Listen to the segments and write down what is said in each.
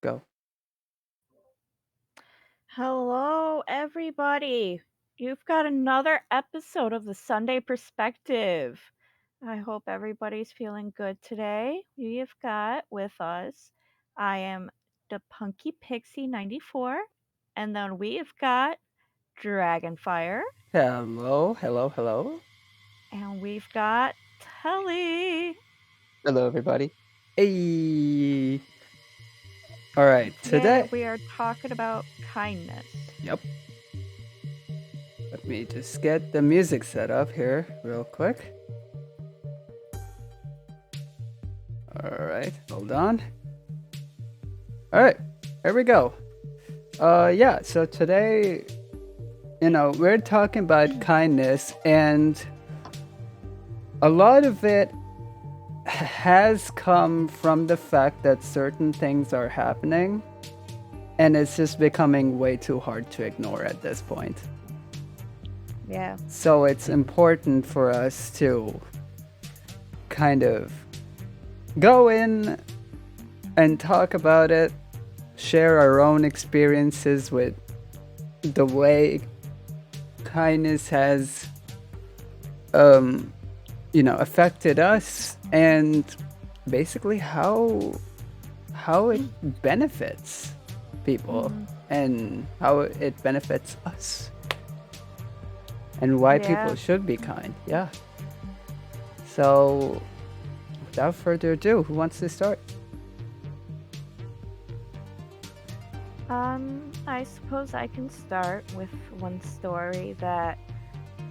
Go. Hello, everybody. You've got another episode of the Sunday Perspective. I hope everybody's feeling good today. We've got with us, I am the Punky Pixie 94, and then we've got Dragonfire, Hello, hello, hello. and we've got Telly. Hello, everybody. Hey. All right, Yeah, today. we are talking about kindness. Yep. Let me just get the music set up here real quick. All right, hold on. All right, here we go. Yeah, so today, we're talking about kindness, and a lot of it has come from the fact that certain things are happening, and it's just becoming way too hard to ignore at this point. Yeah. So it's important for us to kind of go in and talk about it, share our own experiences with the way kindness has, um, affected us, and basically how it benefits people Hmm. and how it benefits us and why people Yeah. should be kind. Yeah. So, without further ado, who wants to start? I suppose I can start with one story that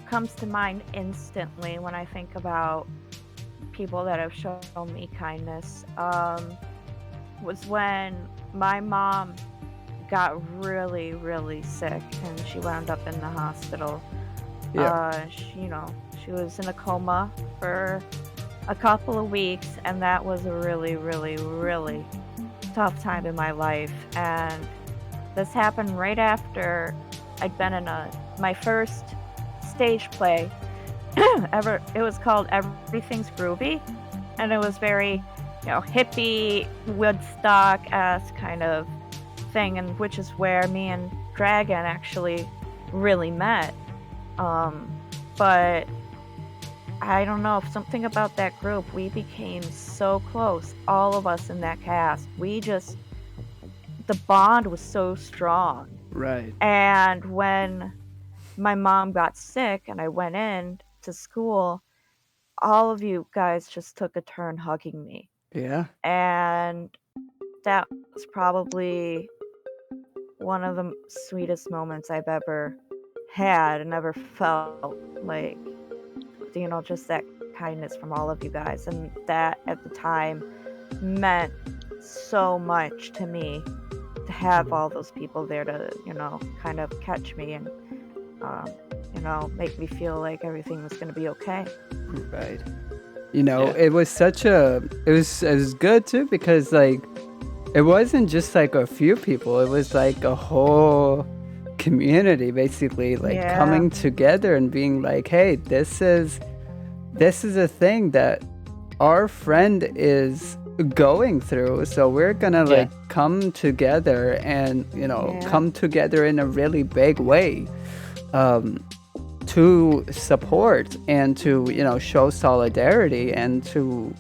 comes to mind instantly when I think about people that have shown me kindness. Was when my mom got really, really sick and she wound up in the hospital. Yeah. She was in a coma for a couple of weeks, and that was a really, really, really tough time in my life. And this happened right after I'd been in my first stage play ever. It was called Everything's Groovy, and it was very, hippie Woodstock-esque kind of thing, and which is where me and Dragon actually really met. But I don't know, something about that group, we became so close, all of us in that cast. The bond was so strong. Right. And when my mom got sick and I went in to school, all of you guys just took a turn hugging me. Yeah. And that was probably one of the sweetest moments I've ever had and ever felt, like, just that kindness from all of you guys. And that at the time meant so much to me to have all those people there to, kind of catch me and, um, make me feel like everything was going to be okay. Right. Yeah. It was good too because like it wasn't just like a few people, it was like a whole community basically like Yeah. coming together and being like, "Hey, this is a thing that our friend is going through, so we're gonna Yeah. like come together and Yeah. come together in a really big way, um, to support and to show solidarity and to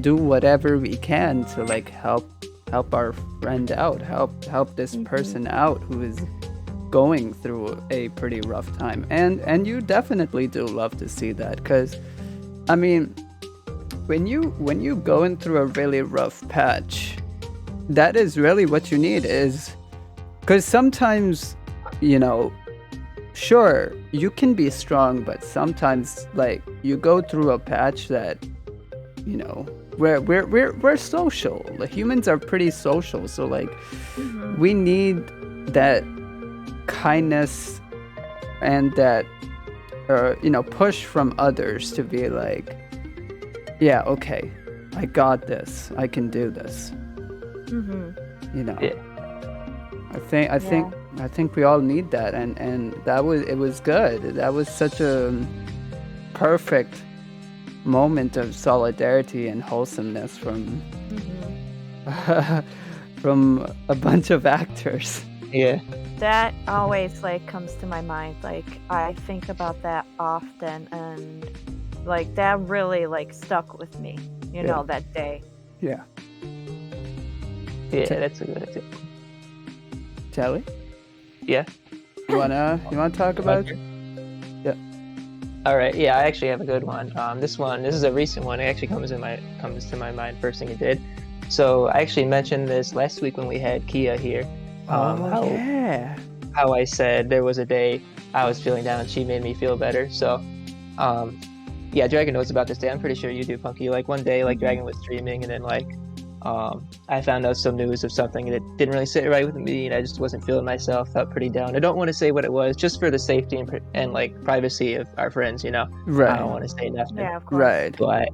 do whatever we can to like help our friend out, help this Mhm. person out who is going through a pretty rough time. And you definitely do love to see that, because I mean, when you going through a really rough patch, that is really what you need, is because sometimes, you know sure, you can be strong, but sometimes like you go through a patch that, you know we're social. The humans are pretty social, so like Mhm. we need that kindness and that push from others to be like, yeah, okay, I got this, I can do this. Mhm. you know Yeah. I think I Yeah. think I think we all need that, and it was good. That was such a perfect moment of solidarity and wholesomeness from Mhm. from a bunch of actors. Yeah. That always like comes to my mind. Like I think about that often, and like that really like stuck with me. You Yeah. know, that day. Yeah. Yeah, that's a good example. Telly, Yeah. you wanna talk about? Okay. Yeah. All right. Yeah, I actually have a good one. This is a recent one. It actually comes to my mind. First thing it did. So I actually mentioned this last week when we had Kia here. Yeah. How I said there was a day I was feeling down and she made me feel better. So, yeah, Dragon knows about this day. I'm pretty sure you do, Punky. Like one day, like Dragon was streaming, and then like, I found out some news of something that didn't really sit right with me, and I just wasn't feeling myself. Felt pretty down. I don't want to say what it was, just for the safety and like privacy of our friends. You know, I Right. don't want to say nothing. Yeah, of course. Right. But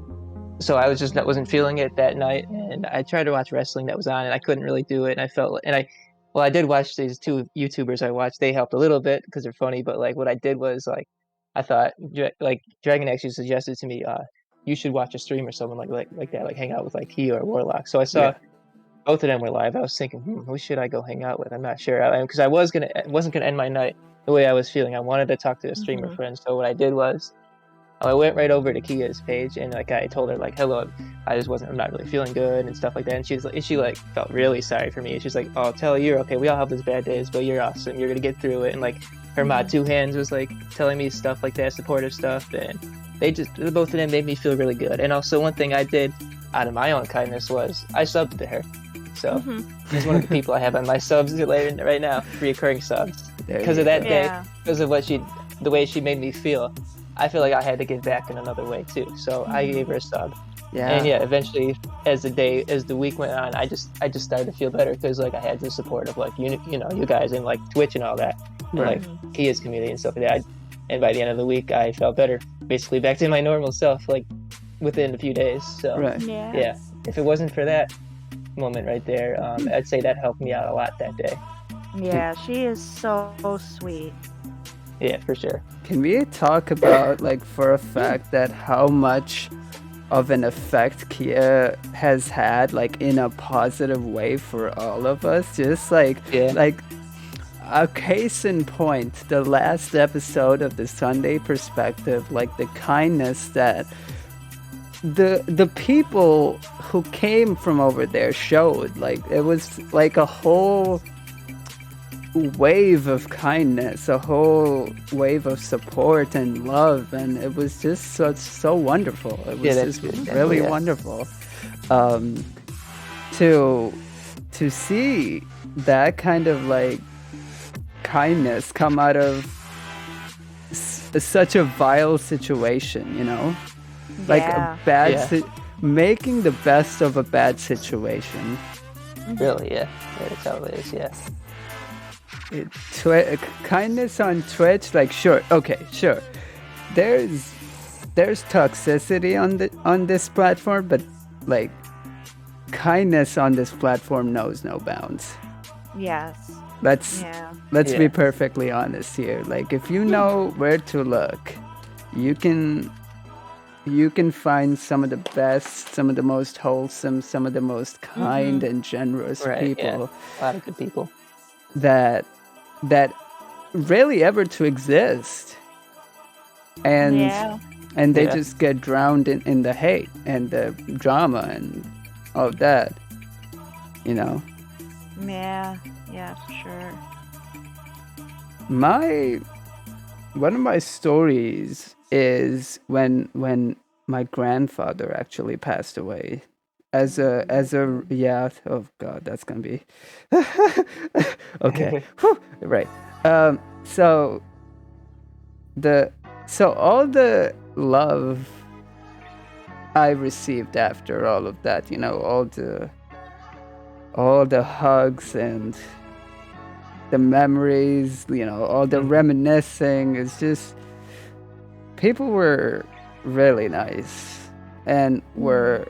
so I wasn't feeling it that night, and I tried to watch wrestling that was on, and I couldn't really do it. And I felt, and I did watch these two YouTubers I watched. They helped a little bit because they're funny, but like what I did was like, I thought like Dragon actually suggested to me, you should watch a stream or someone like that, like hang out with like he or Warlock. So I saw Yeah. both of them were live. I was thinking, who should I go hang out with? I'm not sure, because I wasn't gonna end my night the way I was feeling. I wanted to talk to a streamer friend. So what I did was, I went right over to Kia's page and like I told her like, hello, I'm not really feeling good and stuff like that. And she felt really sorry for me. She's like, oh, Telly, you're okay. We all have those bad days, but you're awesome. You're gonna get through it. And like her mod Two Hands was like telling me stuff like that, supportive stuff, and both of them made me feel really good. And also one thing I did out of my own kindness was I subbed to her. So she's one of the people I have on my subs right now, reoccurring subs. Because of that day, because of the way she made me feel. I feel like I had to give back in another way too, so I gave her a sub. Yeah. And yeah, eventually, as the week went on, I just started to feel better because like I had the support of like you guys and like Twitch and all that, and Right. like Kia's community and stuff like that. And by the end of the week, I felt better, basically back to my normal self, like within a few days. So Right. yeah, if it wasn't for that moment right there, I'd say that helped me out a lot that day. Yeah, she is so sweet. Yeah, for sure. Can we talk about, like, for a fact that how much of an effect Kia has had, like, in a positive way for all of us? Just like, Yeah. like a case in point, the last episode of the Sunday Perspective, like the kindness that the people who came from over there showed. Like, it was like a whole wave of kindness, a whole wave of support and love, and it was just so wonderful. It was just really wonderful to see that kind of like kindness come out of such a vile situation, you know, like a bad making the best of a bad situation. Really, yeah, that's how it is. Yeah. Kindness on Twitch, like sure, there's toxicity on this platform, but like kindness on this platform knows no bounds. Yes. Let's be perfectly honest here. Like, if you know where to look, you can find some of the best, some of the most wholesome, some of the most kind and generous people. Yeah. A lot of good people that really ever to exist, and they just get drowned in the hate and the drama and all of that, you know. Yeah, for sure. One of my stories is when my grandfather actually passed away. As a oh god, that's gonna be okay. Right. So all the love I received after all of that, you know, all the hugs and the memories, you know, all the reminiscing, it's just people were really nice and were,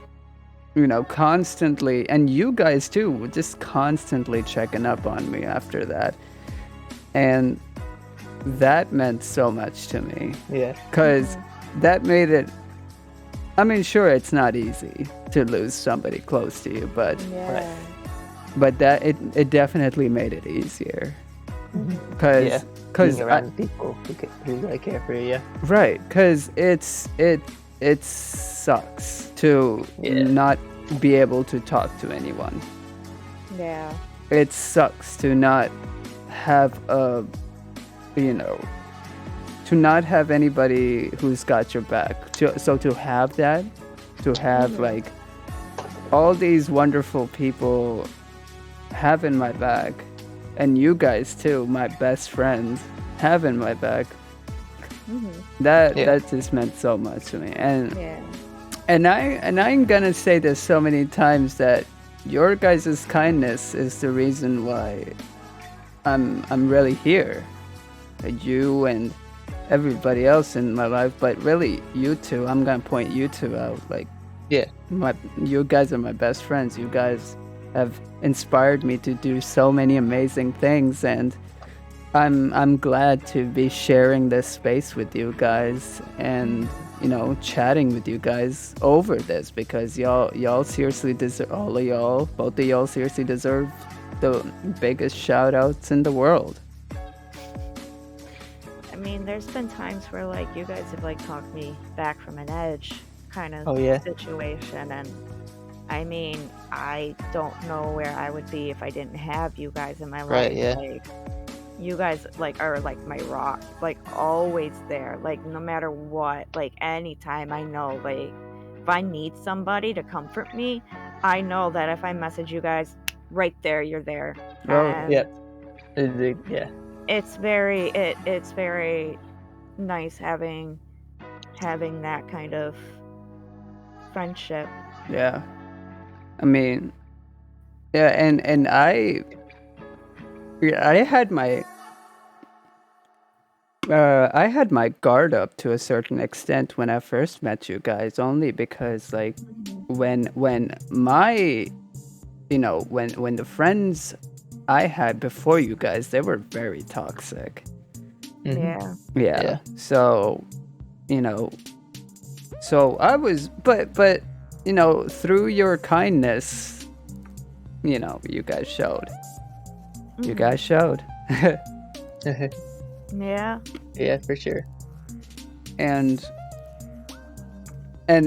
you know, constantly, and you guys too, were just constantly checking up on me after that. And that meant so much to me. Yeah. Because that made it, I mean, sure, it's not easy to lose somebody close to you, but but that it definitely made it easier Yeah, because being around people who really care for you. Yeah. right, because it sucks to Yeah. not be able to talk to anyone. Yeah. It sucks to not have a, you know, to not have anybody who's got your back. So to have that, to have like all these wonderful people having my back, and you guys too, my best friends, having my back. That Yeah. that just meant so much to me. Yeah. And I'm gonna say this so many times that your guys' kindness is the reason why I'm really here. You and everybody else in my life, but really you two. I'm gonna point you two out. Like, Yeah. you guys are my best friends. You guys have inspired me to do so many amazing things, and I'm glad to be sharing this space with you guys and chatting with you guys over this, because y'all seriously deserve, all of y'all, both of y'all seriously deserve the biggest shout outs in the world. I mean, there's been times where like you guys have like talked me back from an edge kind of Oh, yeah. situation, and I mean, I don't know where I would be if I didn't have you guys in my life. Right, yeah. Like, you guys like are like my rock, like always there, like no matter what, like anytime. I know, like if I need somebody to comfort me, I know that if I message you guys, right there, you're there. Oh, And Yeah. Yeah. it's very nice having that kind of friendship. yeah. I mean, yeah, and I had my I had my guard up to a certain extent when I first met you guys, only because like when my when the friends I had before you guys, they were very toxic. Mhm. Yeah. Yeah. So, so I was, but through your kindness, you guys showed. You guys showed. Yeah. Yeah, for sure. and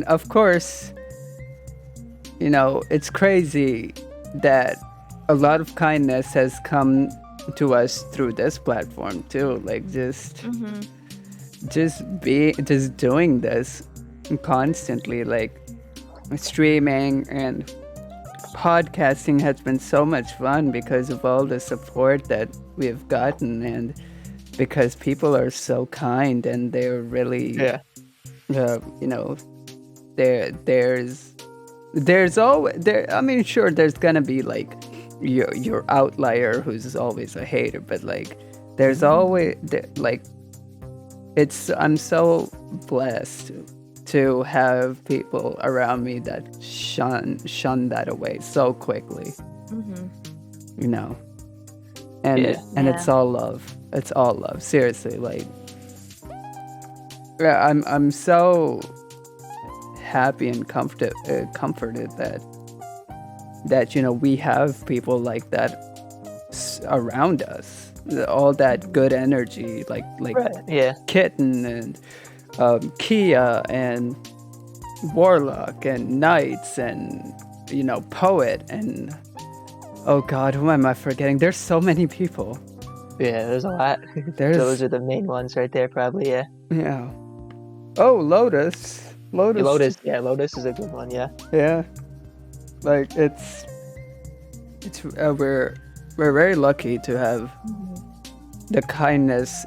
of course, it's crazy that a lot of kindness has come to us through this platform too. Like just doing this constantly, like streaming and podcasting has been so much fun because of all the support that we have gotten, and because people are so kind and they're really there's always there. I mean, sure, there's gonna be like your outlier who's always a hater, but like there's always like I'm so blessed to have people around me that shun that away so quickly. And it's all love. It's all love. Seriously, like I'm so happy and comforted that we have people like that around us. All that good energy, like Right, yeah. Kitten and Kia and Warlock and Knights and Poet and oh god, who am I forgetting? There's so many people. Yeah, there's a lot. Those are the main ones right there, probably. Yeah. Yeah. Oh, Lotus. Yeah, Lotus is a good one. Yeah. Yeah. Like it's we're very lucky to have the kindness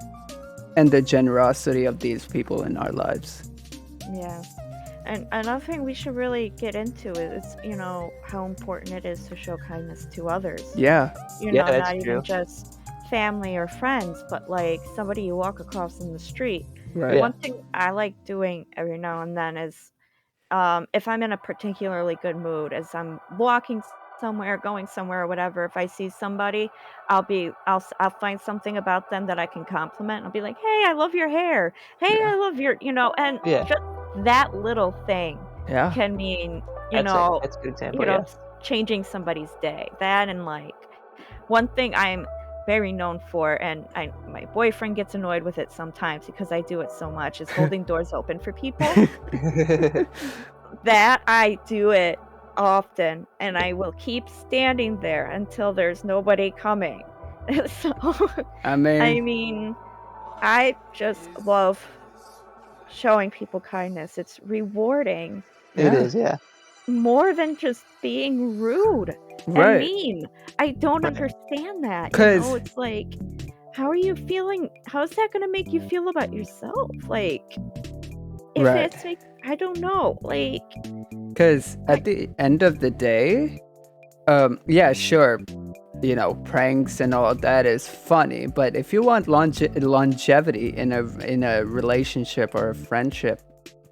and the generosity of these people in our lives. Yeah. And another thing we should really get into is, how important it is to show kindness to others. Yeah. That's Not true. even just family or friends, but like somebody you walk across in the street. Right. Yeah. One thing I like doing every now and then is, if I'm in a particularly good mood, as I'm walking somewhere, going somewhere, or whatever, if I see somebody, I'll find something about them that I can compliment. I'll be like, "Hey, I love your hair. Hey, Yeah. I love your," and Yeah. just that little thing Yeah. can mean, That's a good example. Yeah. changing somebody's day. That and like one thing I'm very known for, and my boyfriend gets annoyed with it sometimes because I do it so much, is holding doors open for people. That I do it often, and I will keep standing there until there's nobody coming. So, I I mean, mean, I just love showing people kindness. It's rewarding It yeah, is, yeah. more than just being rude and right. mean. I don't Right. understand that. Because It's like, how are you feeling? How's that going to make you feel about yourself? Like, if right. it's like, I don't know. Like, Because at the end of the day, yeah, sure, you know, pranks and all that is funny, but if you want longevity in a relationship or a friendship,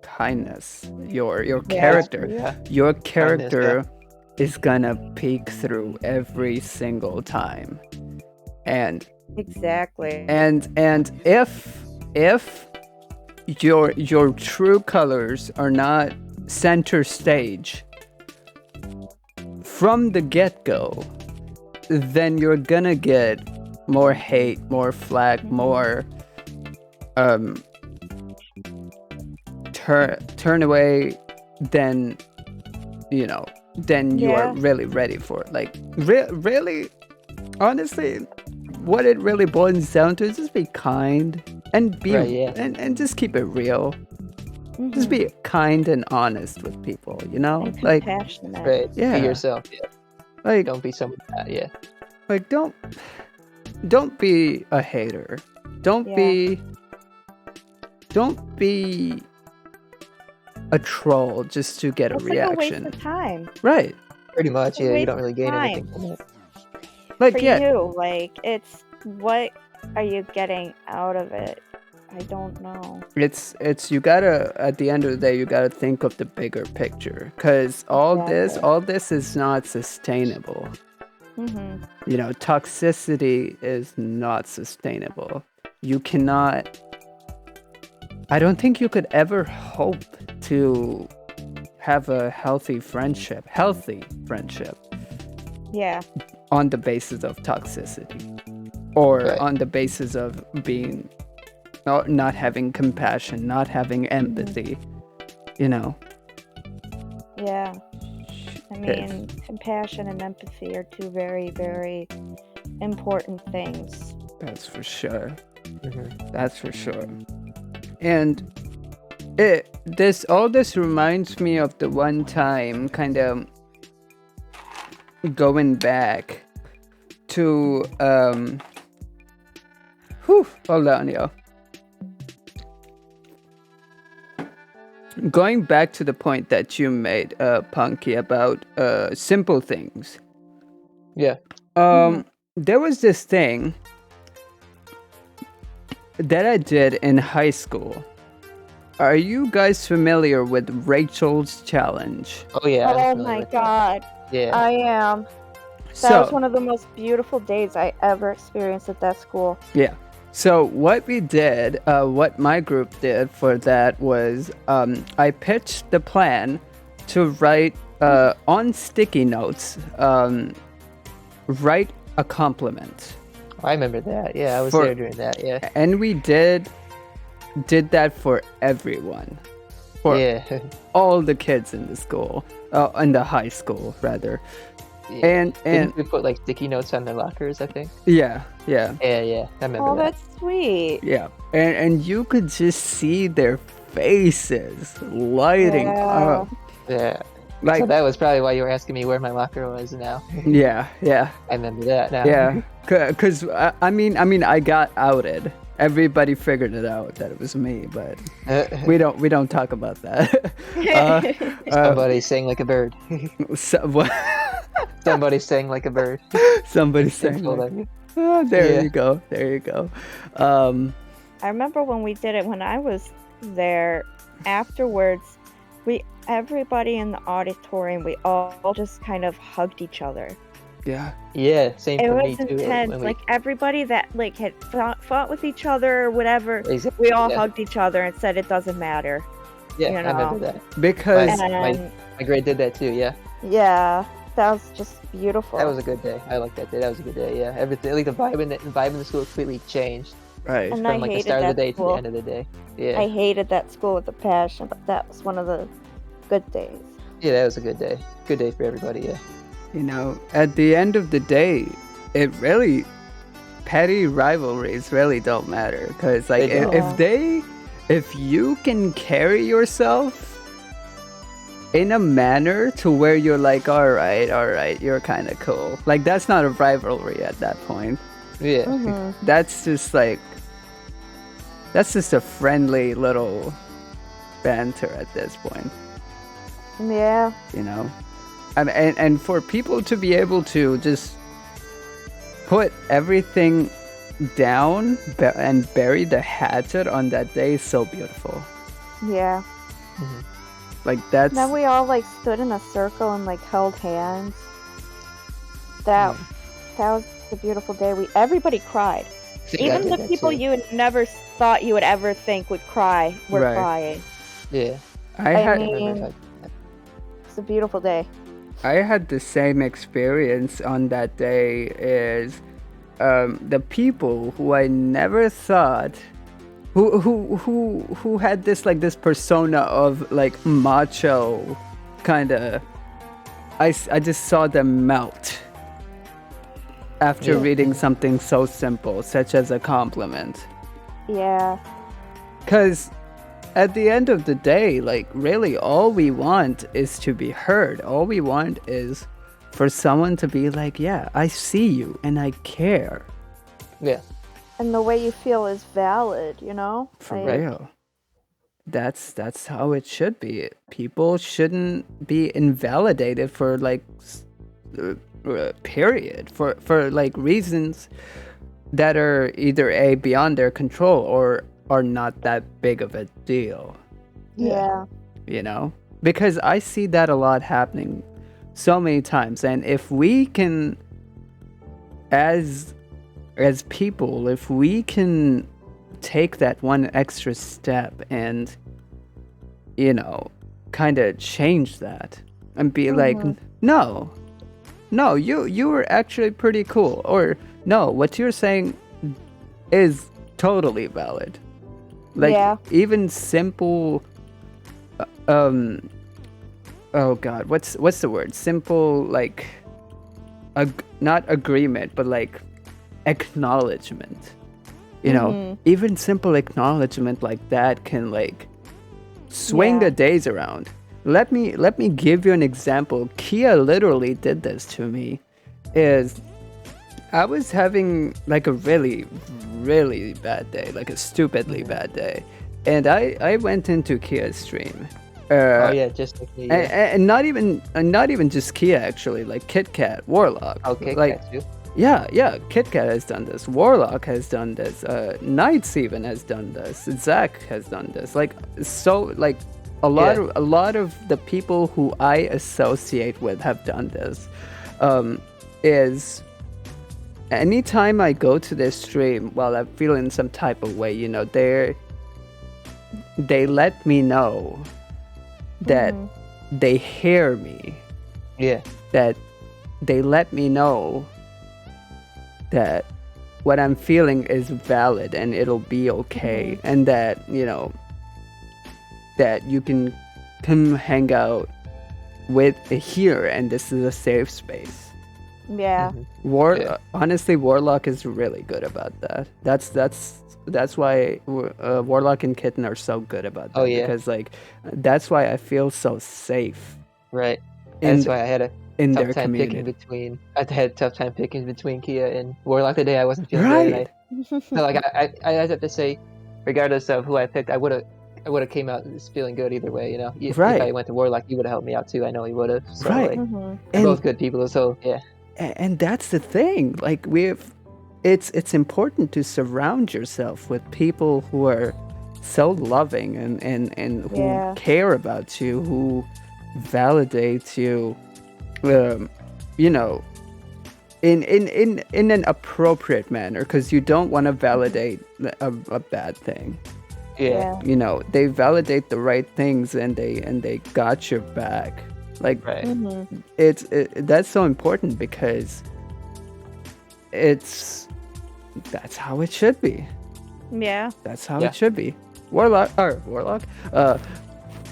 kindness, your yeah, character, Yeah. your Kindness, yeah. character is gonna peek through every single time, and exactly. and if your true colors are not center stage from the get-go, then you're gonna get more hate, more flack, more turn away than you know than you are Yeah. really ready for. Like really, honestly, what it really boils down to is just be kind and be Right, yeah. and just keep it real. Just Mhm. be kind and honest with people, you know? And Like, compassionate. Right. yeah. Be yourself, yeah. like, Don't be someone that, yeah. like, don't be a hater. Don't Yeah. be a troll just to get a It's like a waste reaction. of time. Right. Pretty much, It's a yeah. You waste don't really of gain time anything from it. Like, for yeah, you. Like, it's what are you getting out of it? I don't know. it's you gotta, at the end of the day, you gotta think of the bigger picture, because all this is not sustainable. Mm-hmm. You know, toxicity is not sustainable. You cannot, I don't think you could ever hope to have a healthy friendship Yeah. on the basis of toxicity, or Right. on the basis of being not having compassion, not having empathy, you know. Yeah. I It's- mean, compassion and empathy are two very, very important things. that's for sure. Mhm. That's for sure. And all this reminds me of the one time, kind of going back to hold on, yo. Going back to the point that you made, Punky, about simple things. Yeah. There was this thing that I did in high school. Are you guys familiar with Rachel's Challenge? Oh, yeah. I'm Oh familiar my with that. god. Yeah. I am. That So, was one of the most beautiful days I ever experienced at that school. yeah. So what we did, what my group did for that was, I pitched the plan to write on sticky notes, write a compliment, I remember that. Yeah, I was For- there during that. Yeah. and we did that for everyone, for Yeah. all the kids in the school, in the high school rather, Yeah. and Didn't we put like sticky notes on their lockers, I think? yeah. Yeah, yeah. I remember Oh, that. that's sweet. Yeah, and you could just see their faces lighting Yeah. up. Yeah. Like, So that was probably why you were asking me where my locker was now. yeah, I remember that now. yeah. Because I mean, I got outed. Everybody figured it out that it was me, but we don't talk about that. Somebody sang like a bird. What? Somebody sang like a bird. Somebody saying, Told like, you. oh, there Yeah. you go, there you go. I remember when we did it when I was there. Afterwards, everybody in the auditorium, we all just kind of hugged each other. Yeah, Yeah, same It for was me too. intense. when we- Like everybody that like had fought with each other or whatever, Exactly, we all yeah. hugged each other and said it doesn't matter. Yeah, you I remember know. that. because My And grade did that too. Yeah. yeah, That was just beautiful. That was a good day. I like that day. That was a good day. Yeah, everything like the vibe in the school completely changed Right. And I from like the hated start of the that day to the school. end of the day. Yeah, I hated that school with a passion, but that was one of the good days. yeah, that was a good day. Good day for everybody. Yeah, You know, at the end of the day, it really petty rivalries really don't matter because like They don't. if you can carry yourself in a manner to where you're like, all right, you're kind of cool. Like that's not a rivalry at that point. yeah, Mm-hmm. That's just a friendly little banter at this point, Yeah. you know. And for people to be able to just put everything down and bury the hatchet on that day is so beautiful. Yeah. Like that's Then we all like stood in a circle and like held hands. That was a beautiful day. Everybody cried. I Even did the that people too. you would never thought you would ever think would cry were Right. crying. Yeah, I I had mean- I remember. It's a beautiful day. I had the same experience on that day as the people who I never thought who had this persona of like macho kind of I just saw them melt after Yeah. reading something so simple such as a compliment. Yeah. Because at the end of the day, like, really, all we want is to be heard. All we want is for someone to be like, yeah, I see you and I care. Yeah, And the way you feel is valid, you know? For Like, real. That's how it should be. People shouldn't be invalidated for, like, period. For, like, reasons that are either A, beyond their control or are not that big of a deal. Yeah. You know, because I see that a lot happening so many times, and if we can as people, if we can take that one extra step and, you know, kind of change that and be like, no, you were actually pretty cool, or no, what you're saying is totally valid. Like, Yeah. even simple oh god, what's the word? Simple, like, not agreement, but like acknowledgement. You know, even simple acknowledgement like that can like swing Yeah. the days around. Let me give you an example. Kia literally did this to me. Is I was having like a really, really bad day, like a stupidly bad day, and I went into Kia's stream. oh yeah, just like me. Yeah. And not even just Kia, actually, like Kit Kat, Warlock. Okay, like got you. yeah, Kit Kat has done this, Warlock has done this, Knights even has done this, Zach has done this. Like, so like a lot of the people who I associate with have done this. Is anytime I go to their stream while I'm feeling some type of way, you know, they let me know that they hear me, Yeah, that they let me know that what I'm feeling is valid and it'll be okay, and that, you know, that you can come hang out with here and this is a safe space. Yeah. Yeah. Honestly, Warlock is really good about that. That's why Warlock and Kitten are so good about that. Oh, yeah. Because like that's why I feel so safe right. in That's why I had a in their tough time community. picking between. I had a tough time picking between Kia and Warlock today. I wasn't feeling Right. good. So like I have to say, regardless of who I picked, I would have came out feeling good either way. You know, if Right. I went to Warlock, he would have helped me out too. I know he would have. So, Right. Like, Mhm. they're And- both good people. So yeah. And that's the thing. Like it's important to surround yourself with people who are so loving and who Yeah. care about you, who validate you, you know, in an appropriate manner, because you don't want to validate a bad thing. Yeah. You know, they validate the right things and they got your back. Like Right. that's so important because it's that's how it should be. Yeah. That's how Yeah. it should be. Warlock.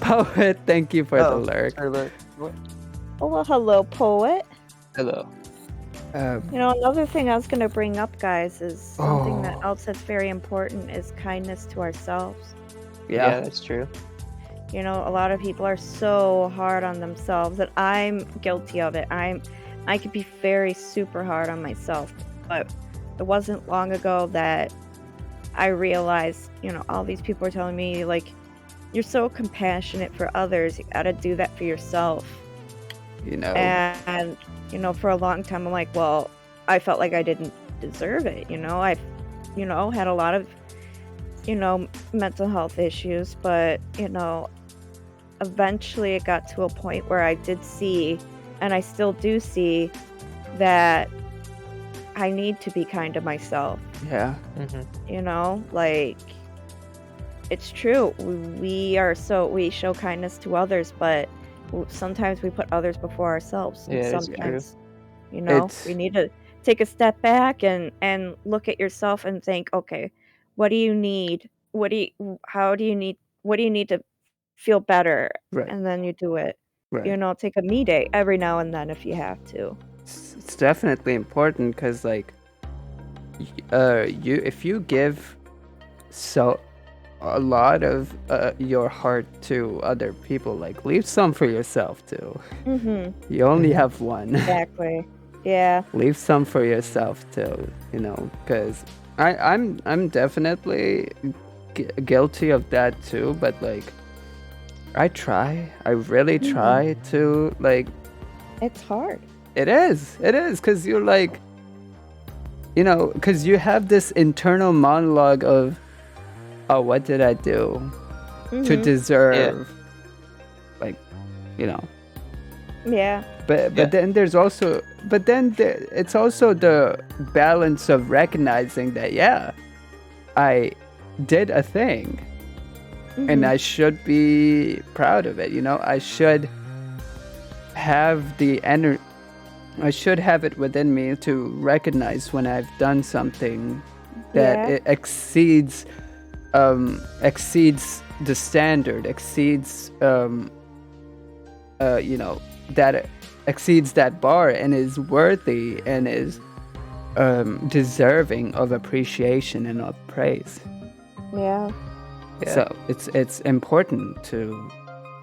Poet, thank you for the Oh, lurk. sorry, look. What? Oh, well, hello, poet. Hello. You know, another thing I was going to bring up, guys, is something that Oh. else that's very important is kindness to ourselves. Yeah, Yeah. that's true. You know, a lot of people are so hard on themselves, and I'm guilty of it. I could be very super hard on myself, but it wasn't long ago that I realized, you know, all these people were telling me, like, you're so compassionate for others, you gotta do that for yourself. You know. And you know, for a long time I'm like, well, I felt like I didn't deserve it, you know. I've, you know, had a lot of, you know, mental health issues, but you know, eventually it got to a point where I did see, and I still do see, that I need to be kind to myself. Yeah. You know, like, it's true. We show kindness to others, but sometimes we put others before ourselves. And Yeah, it's true. sometimes, you know, we need to take a step back and look at yourself and think, okay, what do you need? What do you need to feel better? Right. And then you do it. Right. You know, take a me day every now and then if you have to. It's definitely important because, like, if you give a lot of your heart to other people, like, leave some for yourself too. You only have one. Exactly. Yeah. Leave some for yourself too, you know, because I'm definitely guilty of that too, but like I really try to, like, It's hard. it is because you're like, you know, because you have this internal monologue of, oh, what did I do to deserve, like, you know. Yeah. But then there's also, it's also the balance of recognizing that, yeah, I did a thing and I should be proud of it, you know. I should have the energy, I should have it within me to recognize when I've done something that it exceeds the standard, exceeds you know, that exceeds that bar and is worthy and is deserving of appreciation and of praise. Yeah. So it's important to,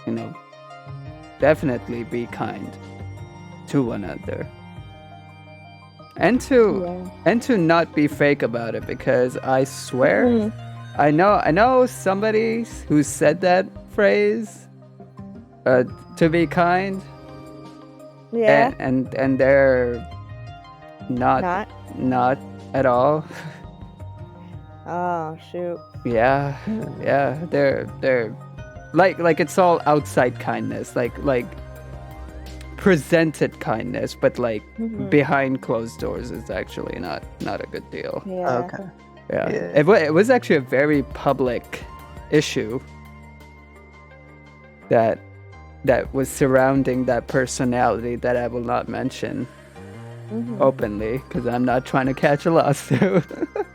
you know, definitely be kind to one another. And to not be fake about it, because I swear I know somebody who said that phrase, to be kind. Yeah. And they're not at all. Oh shoot. Yeah. They're like it's all outside kindness, like presented kindness, but like behind closed doors is actually not a good deal. Yeah. Okay. Yeah. Yeah. It was actually a very public issue that was surrounding that personality that I will not mention openly because I'm not trying to catch a lawsuit.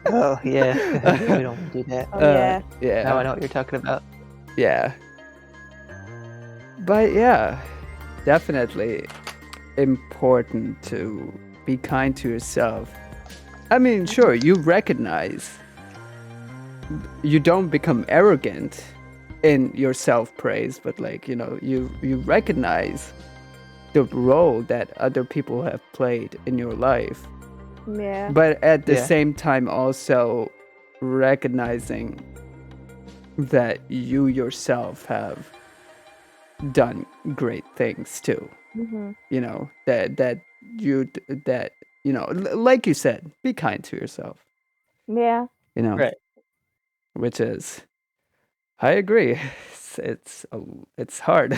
Oh yeah, we don't do that. Oh yeah. Yeah. Now I know what you're talking about. Yeah. But yeah, definitely important to be kind to yourself. I mean, sure, you recognize, you don't become arrogant in your self-praise, but like, you know, you recognize the role that other people have played in your life. Yeah. But at the same time also recognizing that you yourself have done great things too. You know, that you know, like you said, be kind to yourself. Yeah. You know. Right. Which is, I agree. It's hard.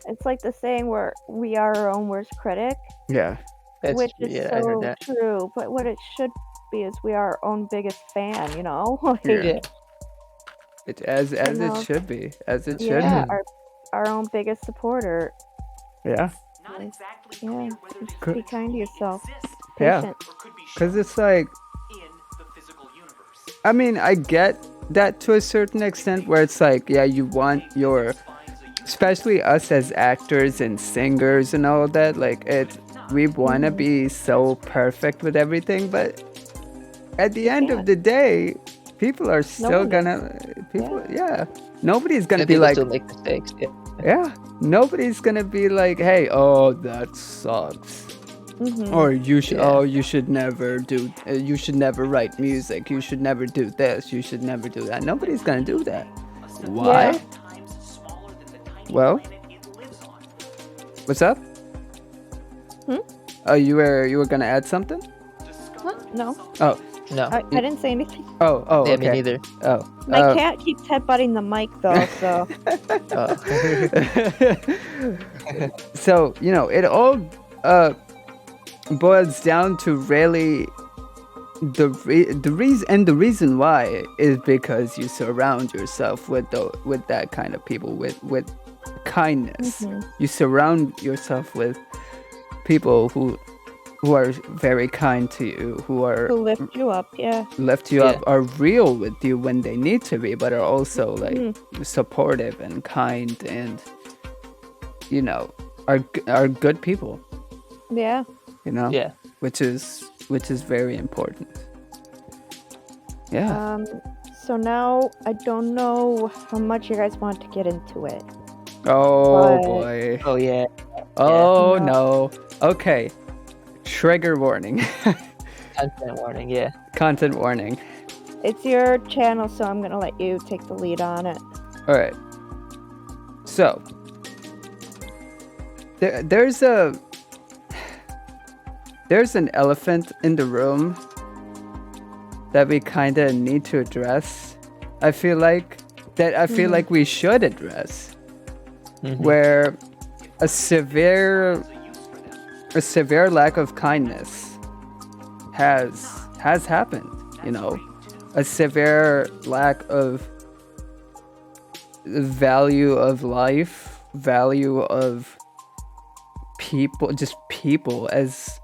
It's like the saying where we are our own worst critic, Yeah. which is I heard so that. true. But what it should be is we are our own biggest fan, you know? Like, Yeah. As know, it should be. As it should yeah, be. our own biggest supporter. Yeah. Yeah, Co- be kind to yourself. Yeah. Patient. Because it's like, I mean, I get that to a certain extent where it's like, yeah, you want your, especially us as actors and singers and all that, like, we want to be so perfect with everything, but at the end of can't. the day, people are still one gonna, yeah, nobody's gonna And be people like, still make mistakes. Yeah. yeah, nobody's gonna be like, hey, oh, that sucks. Or you should, Yeah. oh, you should never do, you should never write music. You should never do this. You should never do that. Nobody's gonna do that. Why? Yeah. Well, what's up? Oh, you were gonna add something? Huh? No, Oh, No. I didn't say anything. oh, Yeah, okay. me neither. Oh, My cat keeps headbutting the mic though, so So it all boils down to really the reason why is because you surround yourself with that kind of people, with kindness. You surround yourself with people who are very kind to you, who lift you up. Yeah. lift you Yeah. up, are real with you when they need to be, but are also like supportive and kind, and are good people. Yeah. Yeah. which is very important. Yeah. So now I don't know how much you guys want to get into it. Oh but- boy. Oh yeah. Oh Yeah. no. Okay. Trigger warning. Content warning. Yeah. Content warning. It's your channel, so I'm gonna let you take the lead on it. All right. So there's an elephant in the room that we kind of need to address. I feel like we should address, where a severe lack of kindness has happened. A severe lack of value of life, value of people, just people as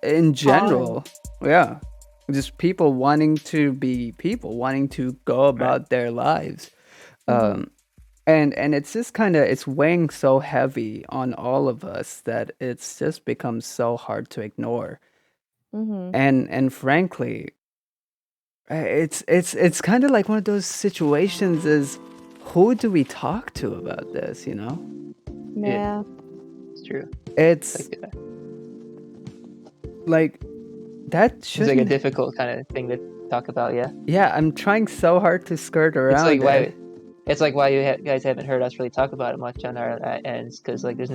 in general. Yeah, just people wanting to be people, wanting to go about their lives. And it's just it's weighing so heavy on all of us that it's just become so hard to ignore. And frankly, it's kind of like one of those situations is, who do we talk to about this, Yeah. It's true. It's like that It's shouldn't. like a difficult kind of thing to talk about. Yeah. Yeah, I'm trying so hard to skirt around It's like it. It's like why you guys haven't heard us really talk about it much on our ends, because because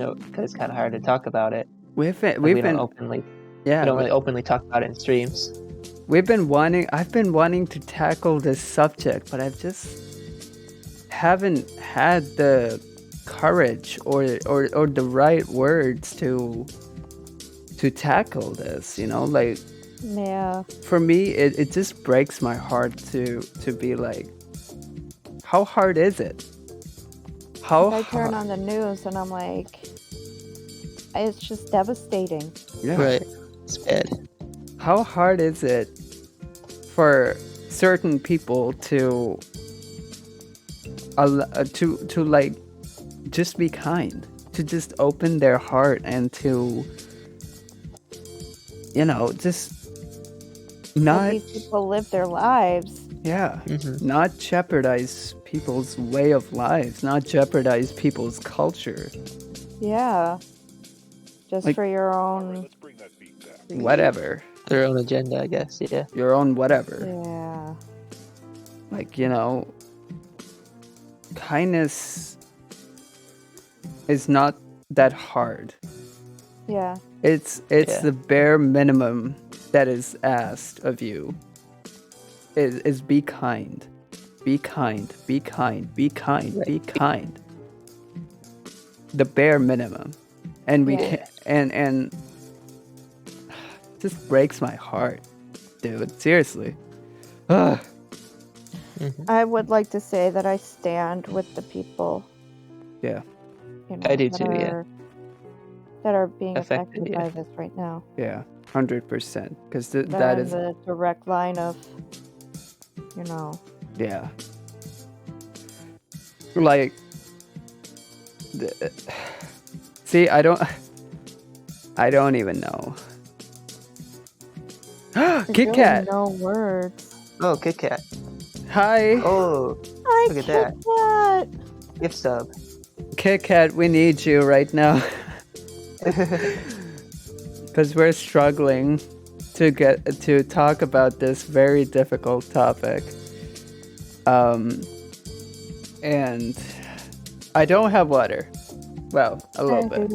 it's kind of hard to talk about it. We've We been don't openly. yeah, We don't really openly talk about it in streams. I've been wanting to tackle this subject, but I've just haven't had the courage or the right words to tackle this, like, Yeah. for me it just breaks my heart to be like, how hard is it? How I turn on the news and I'm like, it's just devastating. yeah. Right. It's bad. How hard is it for certain people to like just be kind, to just open their heart, and to just not Let these people live their lives. not jeopardize people's way of lives, not jeopardize people's culture, Yeah. Just Like- for your own. whatever, Their own agenda, I guess. Yeah. your own whatever. Yeah. Like, kindness is not that hard. Yeah. It's Yeah. the bare minimum that is asked of you. Is be kind. Be kind. Be kind. Be kind. Right. Be kind. The bare minimum. And we Yeah. can and just breaks my heart, dude. Seriously. Ugh. I would like to say that I stand with the people. Yeah. I do that too, yeah. are being Affected, affected yeah. by this right now. Yeah, 100%. Because That that are in is, the direct line of, you know. yeah. Like, the, see, I don't even know. There's Kit really Kat, no words. Oh, Kit Kat. hi. Oh, Hi, look at Kit that. Kat. Gift sub. Kit Kat, we need you right now. Because we're struggling to get to talk about this very difficult topic. And I don't have water. Well, a little bit.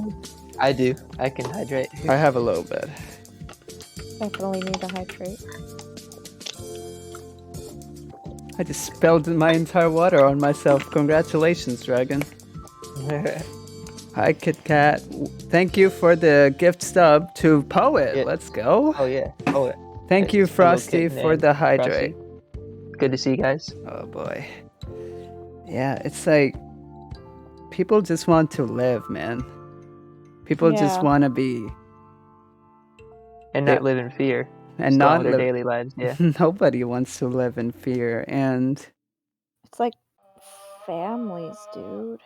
I do. I can hydrate. I have a little bit. Definitely need to hydrate. I just spilled my entire water on myself. Congratulations, Dragon. Hi, Kit Kat. Thank you for the gift stub to Poet. Yeah. Let's go. Oh, yeah. Oh, yeah. Thank you, It's a little Frosty, kitten for named the hydrate. Frosty. Good to see you guys. Oh boy. Yeah, it's like people just want to live, man. People just Yeah. want to be And not live in fear. and Just go on not with their live. daily lives, yeah. Nobody wants to live in fear, and It's like families, dude.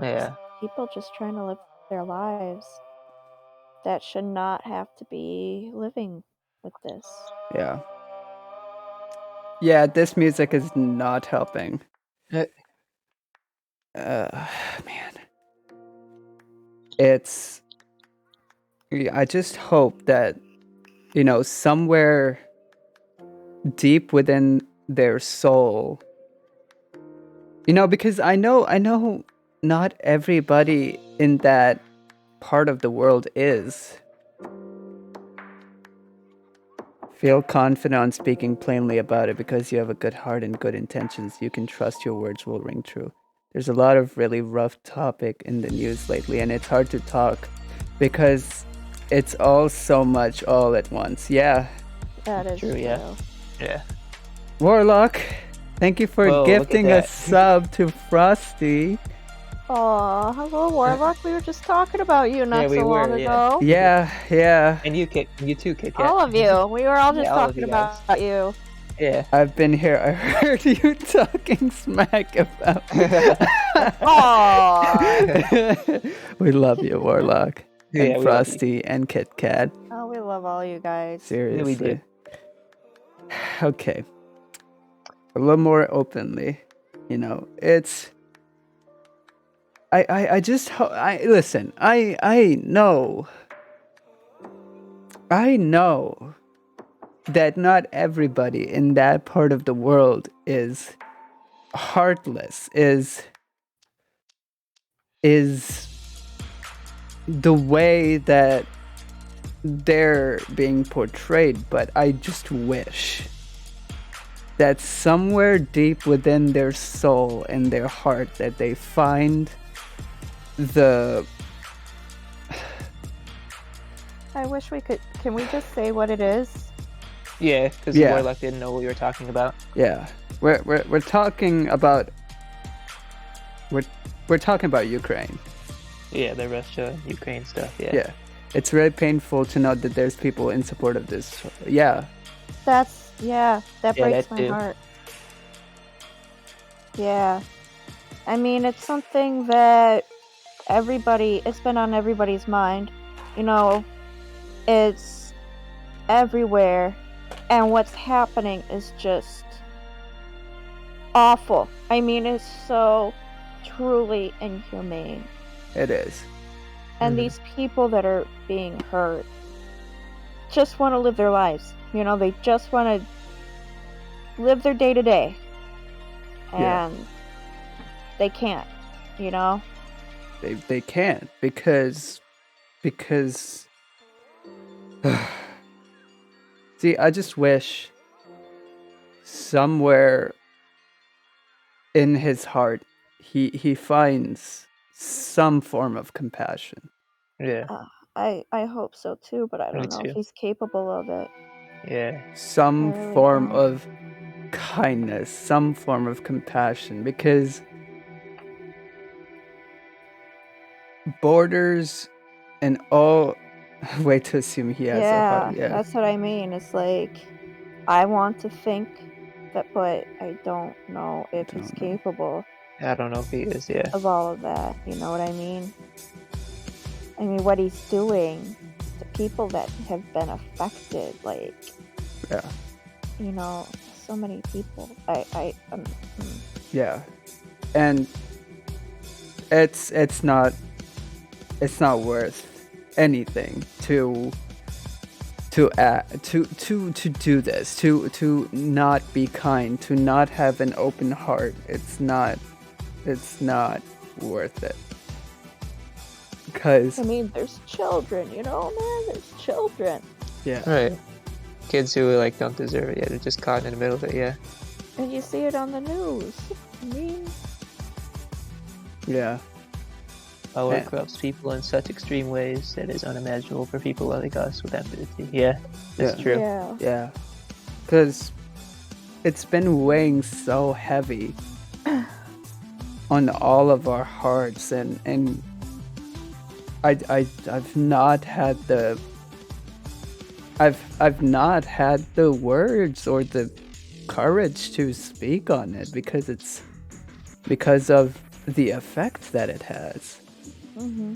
Yeah. People just trying to live their lives that should not have to be living with this. yeah. Yeah, this music is not helping. Man. It's I just hope that somewhere deep within their soul, because I know not everybody in that part of the world is. Feel confident on speaking plainly about it because you have a good heart and good intentions. You can trust your words will ring true. There's a lot of really rough topic in the news lately, and it's hard to talk because it's all so much all at once. Yeah. That is True, true. yeah. Yeah. Warlock, thank you for Whoa, look at gifting a that. sub to Frosty. Aw, hello Warlock. We were just talking about you not Yeah, we so long were, yeah. ago. Yeah. And you too, Kit Kat. All of you. We were all just Yeah, all of talking you guys. about you. Yeah. I've been here. I heard you talking smack about me. Aw. We love you, Warlock. Yeah, And we love you. Frosty and Kit Kat. Oh, we love all you guys. Seriously. do. Okay. A little more openly. It's I just listen, I know that not everybody in that part of the world is heartless, is the way that they're being portrayed, but I just wish that somewhere deep within their soul and their heart that they find I wish we could. Can we just say what it is? Yeah, because Yeah. the Warlock didn't know what we were talking about. Yeah, we're talking about we're talking about Ukraine. Yeah, the Russia, Ukraine stuff, yeah. Yeah, it's very painful to know that there's people in support of this. Yeah, That Yeah, breaks that my too. heart. Yeah. I mean, it's something that it's been on everybody's mind. It's everywhere. And what's happening is just awful. I mean, it's so truly inhumane. it is. And Mhm. these people that are being hurt just want to live their lives. They just want to live their day to day. Yeah. And they can't, They can't because see, I just wish somewhere in his heart he finds some form of compassion. Yeah, I hope so too, but I Me don't know too. if he's capable of it. yeah. Some I really form don't. of kindness, some form of compassion, because borders and all way to assume he has a heart. Yeah. That's what I mean. It's like I want to think that, but I don't know if he's Don't know. capable I don't know if he is. Yeah. of all of that. You know what I mean? I mean, what he's doing, the people that have been affected, like, Yeah. you know, so many people. Yeah. And it's not worth anything to do this, to not be kind, to not have an open heart. It's not worth it. Because I mean, there's children, you know, man. There's children, yeah. Right. Kids who like don't deserve it. Yeah, they're just caught in the middle of it. Yeah. and you see it on the news. I mean, Power Yeah. corrupts people in such extreme ways that is unimaginable for people like us with empathy. Yeah, that's Yeah. true. yeah. Yeah. Because it's been weighing so heavy on all of our hearts, and I've not had the words or the courage to speak on it because of the effect that it has. Mm-hmm.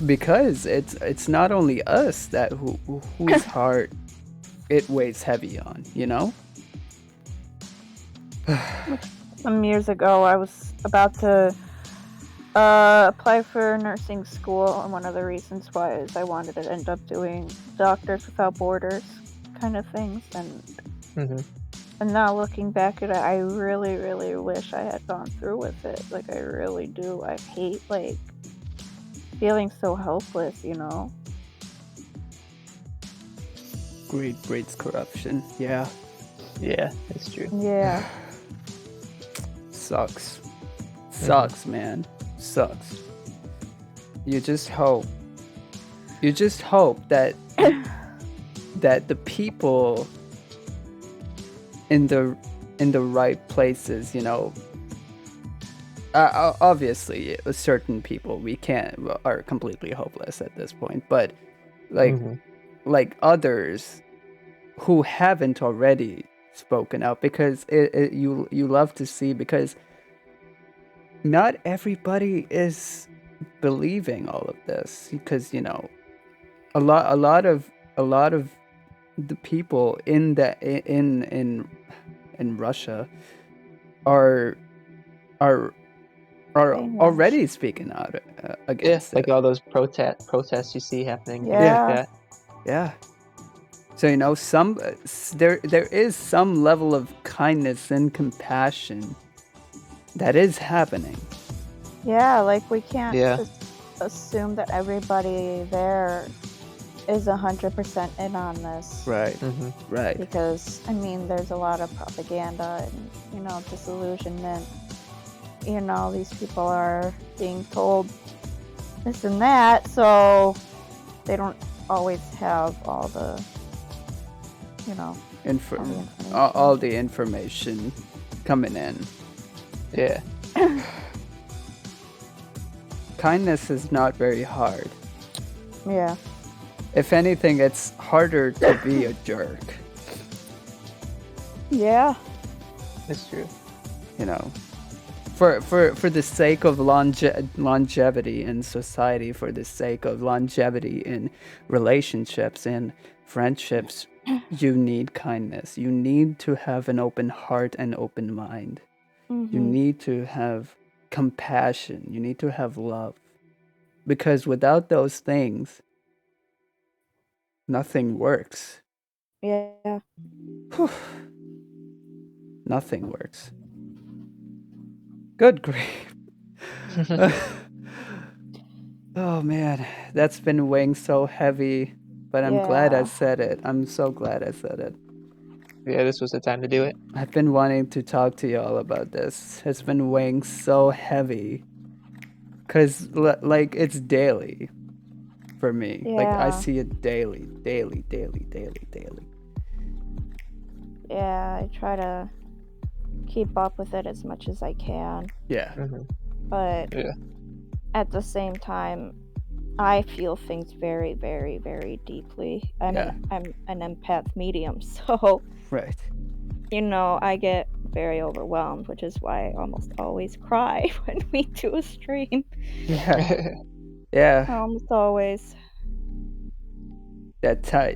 Because it's not only us that whose heart it weighs heavy on, you know? Some years ago, I was about to apply for nursing school, and one of the reasons why is I wanted to end up doing Doctors Without Borders kind of things, Mm-hmm. and now looking back at it, I really, really wish I had gone through with it. Like, I really do. I hate, like, feeling so helpless, you know? Greed breeds corruption. Yeah. Yeah, that's true. Yeah. Sucks. Sucks, man. Sucks. You just hope that that the people in the right places, you know, obviously certain people are completely hopeless at this point, but like Mhm. like others who haven't already spoken out, because you love to see, because not everybody is believing all of this, because, you know, a lot of the people in Russia are Brainwashed. already speaking out Yeah, against like it. all those protests you see happening. things Yeah. Like that. Yeah. So, you know, there is some level of kindness and compassion that is happening. Yeah, like, we can't Yeah. just assume that everybody there is 100% in on this. Right. Mm-hmm. Right. Because, I mean, there's a lot of propaganda and, you know, disillusionment. You know, these people are being told this and that, so they don't always have all the, you know, All the information coming in. Yeah. Kindness is not very hard. Yeah. If anything, it's harder to be a jerk. Yeah. That's true. You know, for the sake of longevity in society, for the sake of longevity in relationships and friendships, you need kindness. You need to have an open heart and open mind. You need to have compassion. You need to have love. Because without those things, nothing works. Yeah. Nothing works. Good grief. Oh man, that's been weighing so heavy, but I'm glad I Yeah. said it. I'm so glad I said it. Yeah, this was the time to do it. I've been wanting to talk to y'all about this. It's been weighing so heavy. Cause like it's daily for me. Like I Yeah. see it daily. Yeah, I try to keep up with it as much as I can. Yeah. Mm-hmm. But Yeah. at the same time, I feel things very, very, very deeply. I'm Yeah. an empath medium, so Right. I get very overwhelmed, which is why I almost always cry when we do a stream. Yeah. Yeah. Almost always. That's how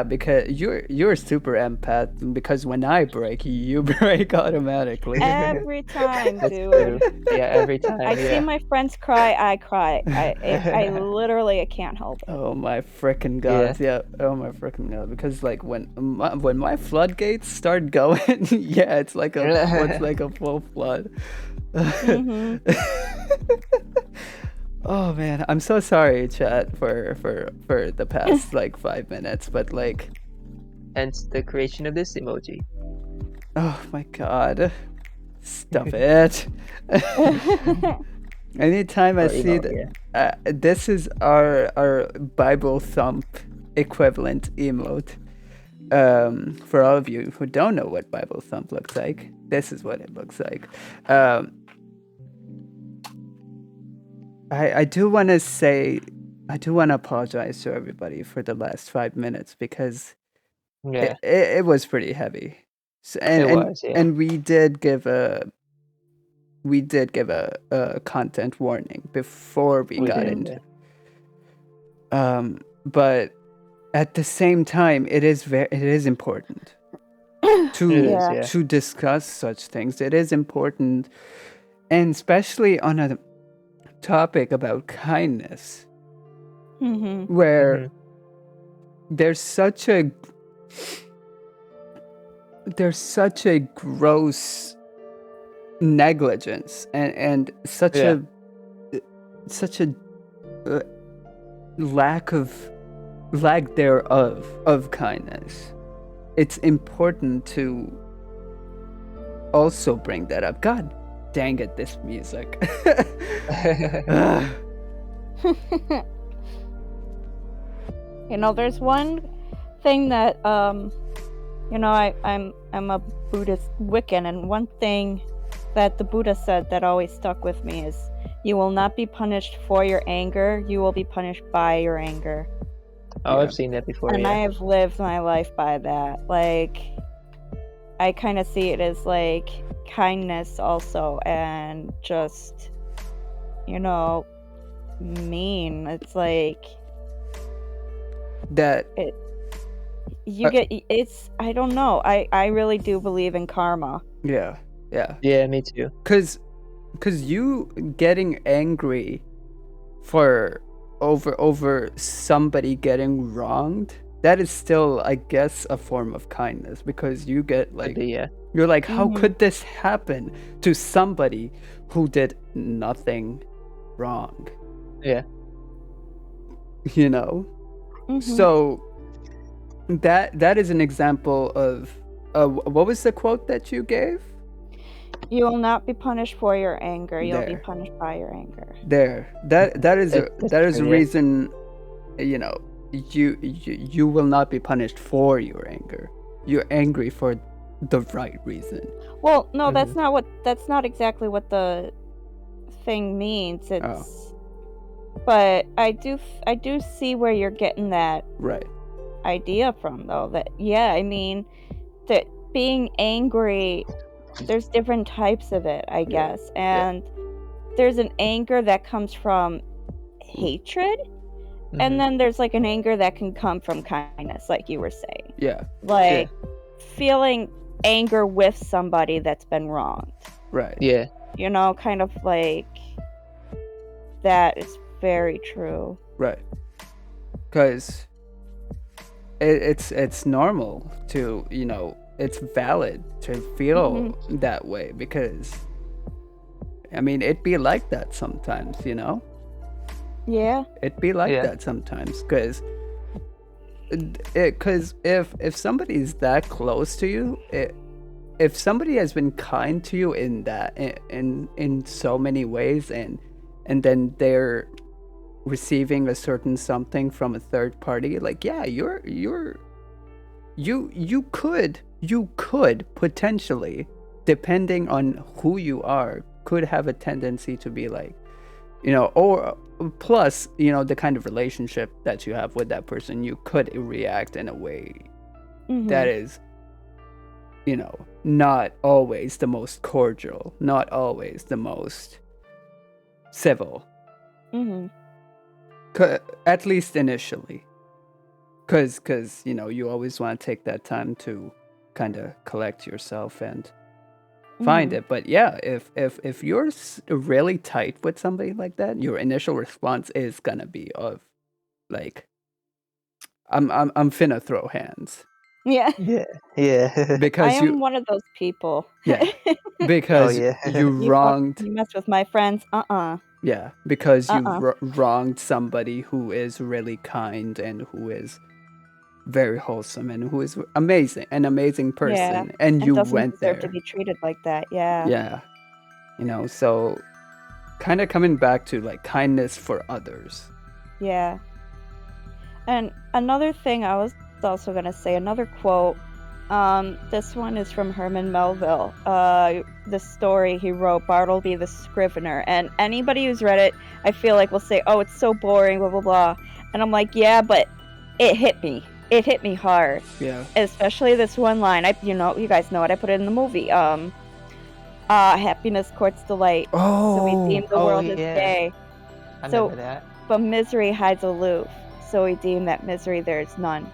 because you're super empath, because when I break, you break automatically. Every time, That's dude. true. Yeah, every time. I see Yeah. my friends cry, I cry. I literally I can't help it. Oh my frickin' god! Yeah. Oh my frickin' god! Because like when my floodgates start going, yeah, it's like a full flood. Mhm. Oh man, I'm so sorry, chat, for the past like 5 minutes, but like, Hence the creation of this emoji. oh my god, stop it! Anytime I Or see emote, that, yeah. this is our Bible thump equivalent emote. For all of you who don't know what Bible thump looks like, this is what it looks like. I do want to apologize to everybody for the last 5 minutes, because Yeah. it was pretty heavy. So, It was, yeah. and we did give a content warning before we got did, into. But at the same time, it is important to discuss such things. It is important, and especially on a topic about kindness, where there's such a gross negligence and such a lack thereof of kindness. It's important to also bring that up. God dang it, this music. There's one thing that I'm a Buddhist Wiccan, and one thing that the Buddha said that always stuck with me is, you will not be punished for your anger, you will be punished by your anger. Oh, I've seen that before. And yeah. I have lived my life by that. Like, I kind of see it as like kindness also, and just mean. It's like that it's I don't know. I really do believe in karma. Yeah, me too. Cause you getting angry for over somebody getting wronged, that is still, I guess, a form of kindness, because you get like, you're like, how could this happen to somebody who did nothing wrong? Yeah. So that is an example of what was the quote that you gave? You will not be punished for your anger. You'll be punished by your anger. That is a reason. You will not be punished for your anger. You're angry for the right reason. Well, no, that's not exactly what the thing means. It's but I do see where you're getting that idea from, though. That I mean, that being angry, there's different types of it, I guess. And there's an anger that comes from hatred, and then there's like an anger that can come from kindness, like you were saying. Yeah. Like feeling anger with somebody that's been wronged. Right. Yeah. Kind of like that is very true. Right. Because it's normal to, it's valid to feel that way, because I mean, it'd be like that sometimes, Yeah. It'd be like that sometimes, because if somebody's that close to you, if somebody has been kind to you in so many ways, and then they're receiving a certain something from a third party, like, you could potentially, depending on who you are, could have a tendency to be like, or plus, the kind of relationship that you have with that person, you could react in a way that is, not always the most cordial, not always the most civil. At least initially. Because, you always want to take that time to kind of collect yourself and find it. But yeah, if you're really tight with somebody like that, your initial response is gonna be of like, I'm finna throw hands. Yeah. Yeah. Because I am one of those people. Yeah. Because yeah. you wronged. You mess with my friends. Yeah, because you wronged somebody who is really kind and who is very wholesome and who is an amazing person, Yeah. and you doesn't went deserve there. to be treated like that. Yeah. Yeah. So kind of coming back to like kindness for others. Yeah. And another thing I was also going to say, another quote, this one is from Herman Melville. The story he wrote, Bartleby the Scrivener. And anybody who's read it, I feel like will say, oh, it's so boring, blah, blah, blah. And I'm like, yeah, but it hit me. It hit me hard. Yeah. Especially this one line. You guys know it. I put it in the movie. Happiness courts delight. So we deem the world as gay. I remember that. But misery hides aloof. So we deem that misery there is none.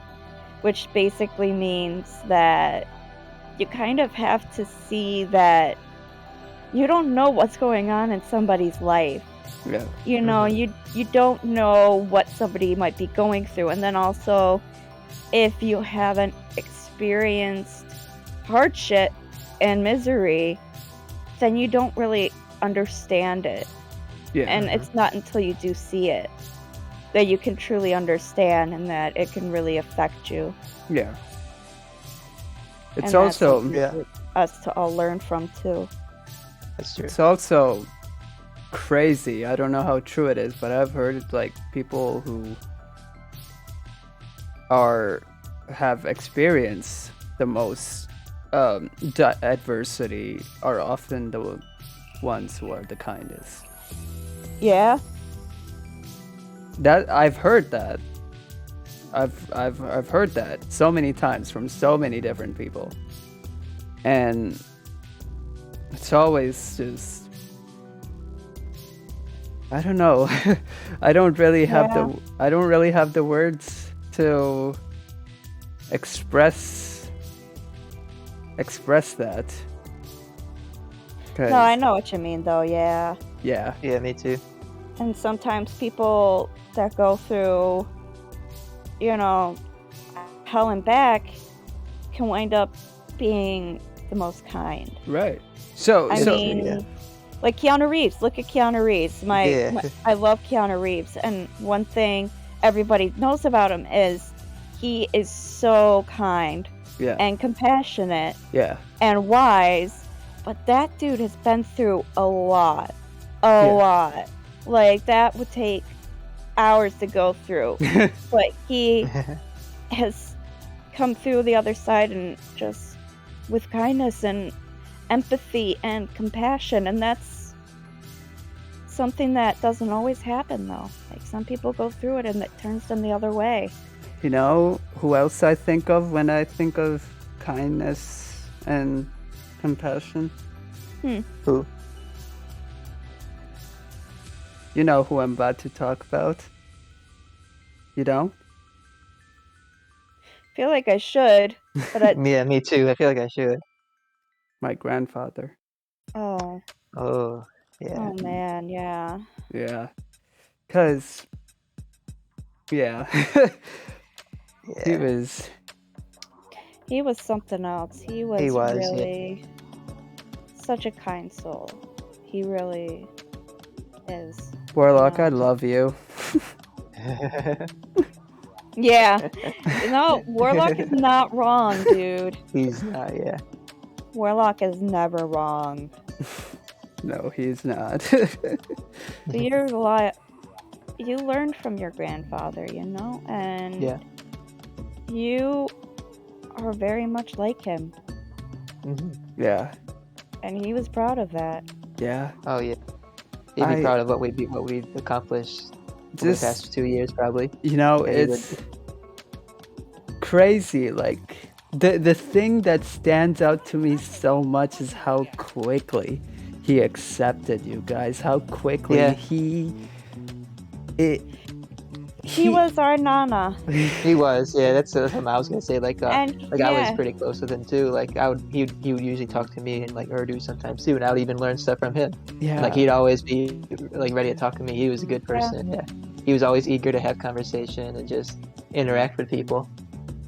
Which basically means that you kind of have to see that you don't know what's going on in somebody's life. Yeah. You don't know what somebody might be going through. And then also, if you haven't experienced hardship and misery, then you don't really understand it. Yeah. And it's not until you do see it that you can truly understand and that it can really affect you. Yeah. It's And also us to all learn from too. That's true. It's also crazy. I don't know how true it is, but I've heard like people who have experienced the most adversity are often the ones who are the kindest. Yeah. That I've heard that. I've heard that so many times from so many different people, and it's always just, I don't know. I don't really have the words to express that. No, I know what you mean though. Yeah. Yeah. Yeah, me too. And sometimes people that go through, hell and back can wind up being the most kind. Right. So I mean, like Keanu Reeves. Look at Keanu Reeves. I love Keanu Reeves. And one thing everybody knows about him is he is so kind and compassionate and wise. But that dude has been through a lot. Lot. Like, that would take hours to go through. But he has come through the other side and just with kindness and empathy and compassion. And that's something that doesn't always happen, though. Like, some people go through it and it turns them the other way. You know who else I think of when I think of kindness and compassion? Who? You know who I'm about to talk about? You don't? I feel like I should, but Yeah, me too. I feel like I should. My grandfather. Oh. Oh, yeah. Oh, man, yeah. Yeah. 'Cause, yeah. He was something else. He was really such a kind soul. He really is. Warlock, I love you. Yeah. Warlock is not wrong, dude. He's not, yeah. Warlock is never wrong. No, he's not. You learned from your grandfather, and you are very much like him. Mm-hmm. Yeah. And he was proud of that. Yeah. Oh, yeah. He'd be I proud of what we've accomplished over the just, past 2 years, probably. Yeah, he would. it's crazy. Like the thing that stands out to me so much is how quickly he accepted you guys. How quickly Yeah, it He he was our nana, he was. Yeah, that's something I was gonna say. Like and I was yeah, pretty close with him too. Like he would usually talk to me in like Urdu sometimes too, and I would even learn stuff from him. And like yeah he'd always be like ready to talk to me. He was a good yeah. person. Yeah, he was always eager to have conversation and just interact with people.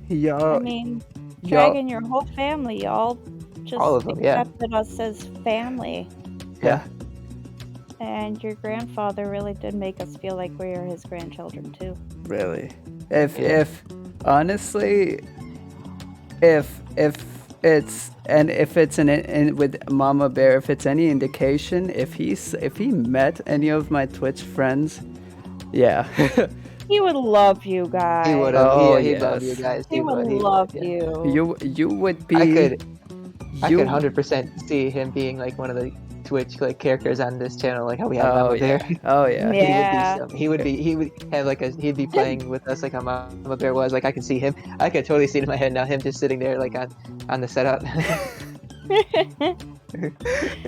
I y'all mean, y'all Dragon, your whole family, y'all All just of them. Yeah, accepted us as family. yeah, And your grandfather really did make us feel like we were his grandchildren too. really. yeah. If honestly, if it's in with Mama Bear, if it's any indication, if he met any of my Twitch friends, yeah. He would love you He guys. would have. Oh He'd love you yes. guys. He would He love would. Yeah. you. You would I be could 100% you see him being like one of the Twitch like characters on this channel, like how we have oh Mama Bear. yeah. Oh yeah. Yeah. He would have like he'd be playing with us like how Mama Bear was. Like I can see him. I could totally see it in my head now. Him just sitting there like on the setup.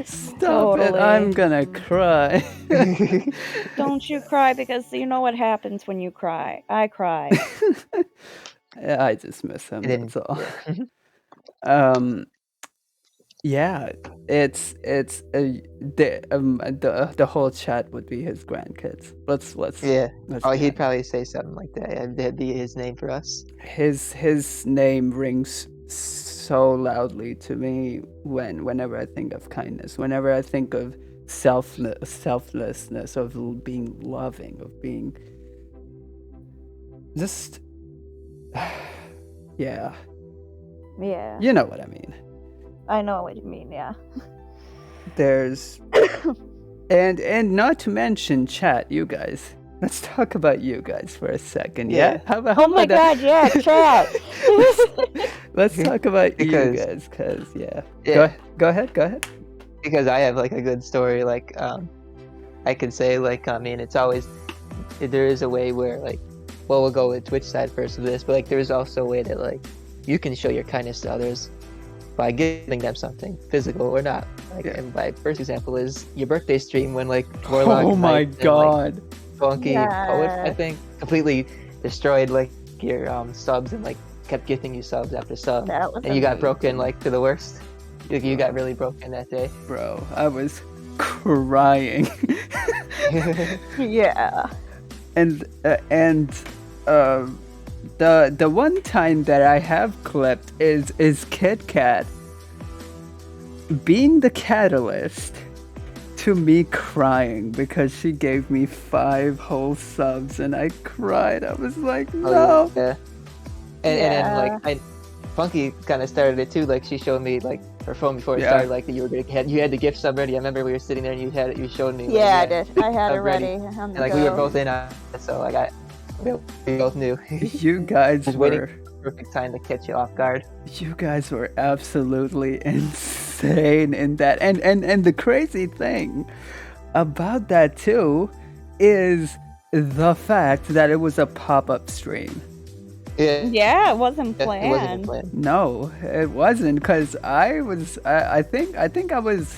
Stop it. I'm Totally. gonna cry. Don't you cry, because you know what happens when you cry. I cry. Yeah, I just miss him, And then that's all. yeah. Um yeah, it's the whole chat would be his grandkids. Let's Yeah. Oh, be he'd honest. probably say something like that. Yeah, that'd be his name for us. His name rings so loudly to me whenever I think of kindness, whenever I think of selflessness, of being loving, of being just yeah, Yeah. you know what I mean. I know what you mean, yeah. There's and not to mention chat, you guys. Let's talk about you guys for a second. Yeah? Yeah. How Oh my about god, yeah, chat. let's talk about you Because guys, cause yeah. yeah, Go ahead. because I have like a good story. Like I could say like I mean it's always there is a way where like well we'll go with Twitch side first of this, but like there's also a way that like you can show your kindness to others by giving them something, physical or not. Like Yeah. and my first example is your birthday stream when like Warlock Oh my Knight and, like, god. Funky Poet, I Yeah. think, completely destroyed like your subs and like kept gifting you subs after sub, That was and you got amazing. broken like to the worst. You got really broken that day. Bro, I was crying. Yeah. and the one time that I have clipped is Kit Kat being the catalyst to me crying because she gave me 5 whole subs and I cried. I was like, no. Yeah. And then Yeah. like Funky kind of started it too. Like she showed me like her phone before it Yeah. started. Like that you had the gift sub ready. I remember we were sitting there and you showed me. like, Yeah, I you did. had the I had sub it ready on And the like we were go. both in on it, so like we both knew. You guys Just waiting were for the perfect time to catch you off guard. you guys were absolutely insane in that. And the crazy thing about that too is the fact that it was a pop-up stream. Yeah. Yeah, it wasn't It wasn't planned. planned. No, it wasn't, because I think I was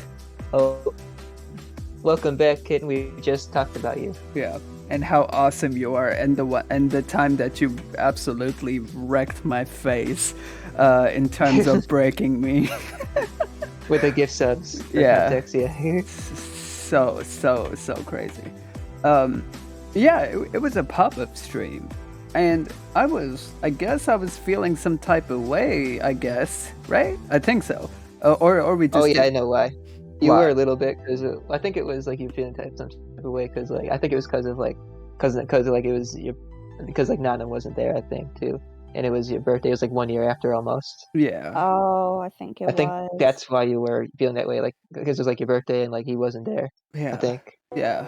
Oh, welcome back, Kitten. We just talked about you. yeah, and how awesome you are, and the time that you absolutely wrecked my face in terms of breaking me. With the gift subs. For Yeah. context, yeah. so crazy. Yeah, it was a pop-up stream, and I guess I was feeling some type of way, I guess, right? I think so. Or we just Oh yeah, I know why. You Why? were a little bit because I think it was like you feeling some type of way because like I think it was because of like because like it was your because like Nana wasn't there I think too, and it was your birthday. It was like 1 year after almost. yeah. Oh, I think it I think was. that's why you were feeling that way, like because it was like your birthday and like he wasn't there. Yeah. I think. Yeah.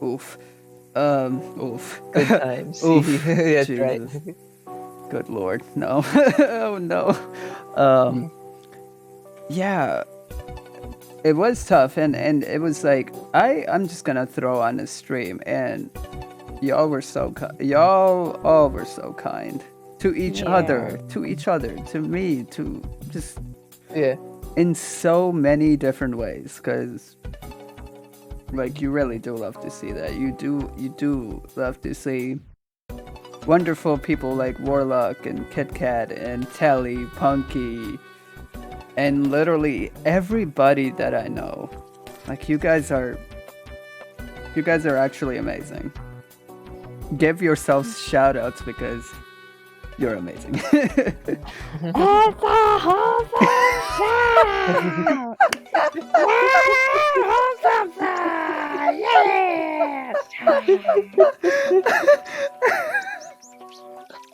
Oof. Oof. Good times. Oof. That's right. Jesus. Good lord. No. Oh no. Yeah. it was tough, and it was like I'm just gonna throw on a stream, and y'all were so y'all all were so kind to each other, to me, to just Yeah. in so many different ways, because like you really do love to see that. You do love to see wonderful people like Warlock and Kit Kat and Telly, Punky, and literally everybody that I know. Like you guys are actually amazing. Give yourselves shout outs because you're amazing.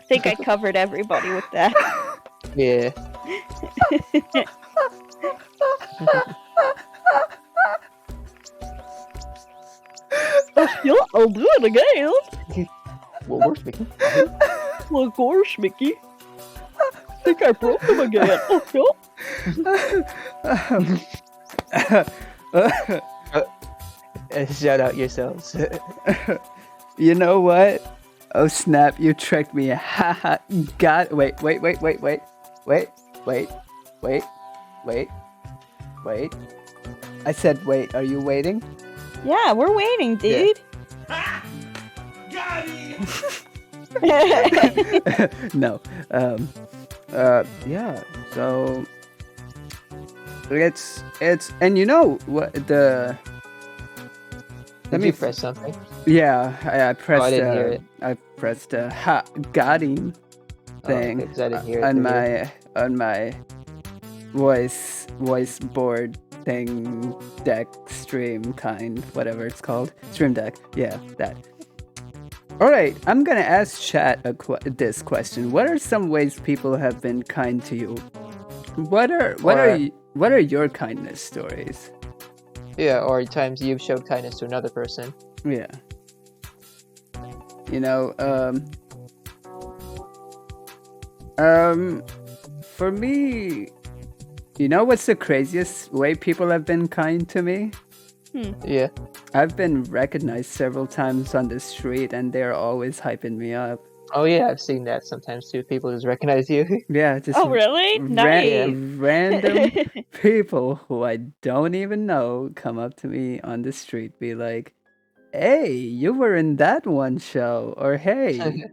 I think I covered everybody with that. Yeah. Yeah, I'll do it again. Well, worse, Mickey. Well, of course, Mickey. I think I broke him again. Shout out yourselves. You know what? Oh snap! You tricked me. Haha. God. Wait. I said wait. Are you waiting? Yeah, we're waiting, dude. Got him! No. Yeah. So it's and you know what the. Did you press something? Yeah, I pressed. I didn't hear it. I pressed got him thing Okay, 'cause I didn't hear it on my voice board thing deck stream kind whatever it's called stream deck. Yeah, that. All right, I'm gonna ask chat this question. What are some ways people have been kind to you? What are your kindness stories? Yeah, or times you've showed kindness to another person. Yeah. You know, for me, you know what's the craziest way people have been kind to me? Yeah. I've been recognized several times on the street and they're always hyping me up. Oh yeah, I've seen that sometimes too. People just recognize you. Yeah, just Oh, really? Nice. random people who I don't even know come up to me on the street, be like, "Hey, you were in that one show," or "Hey,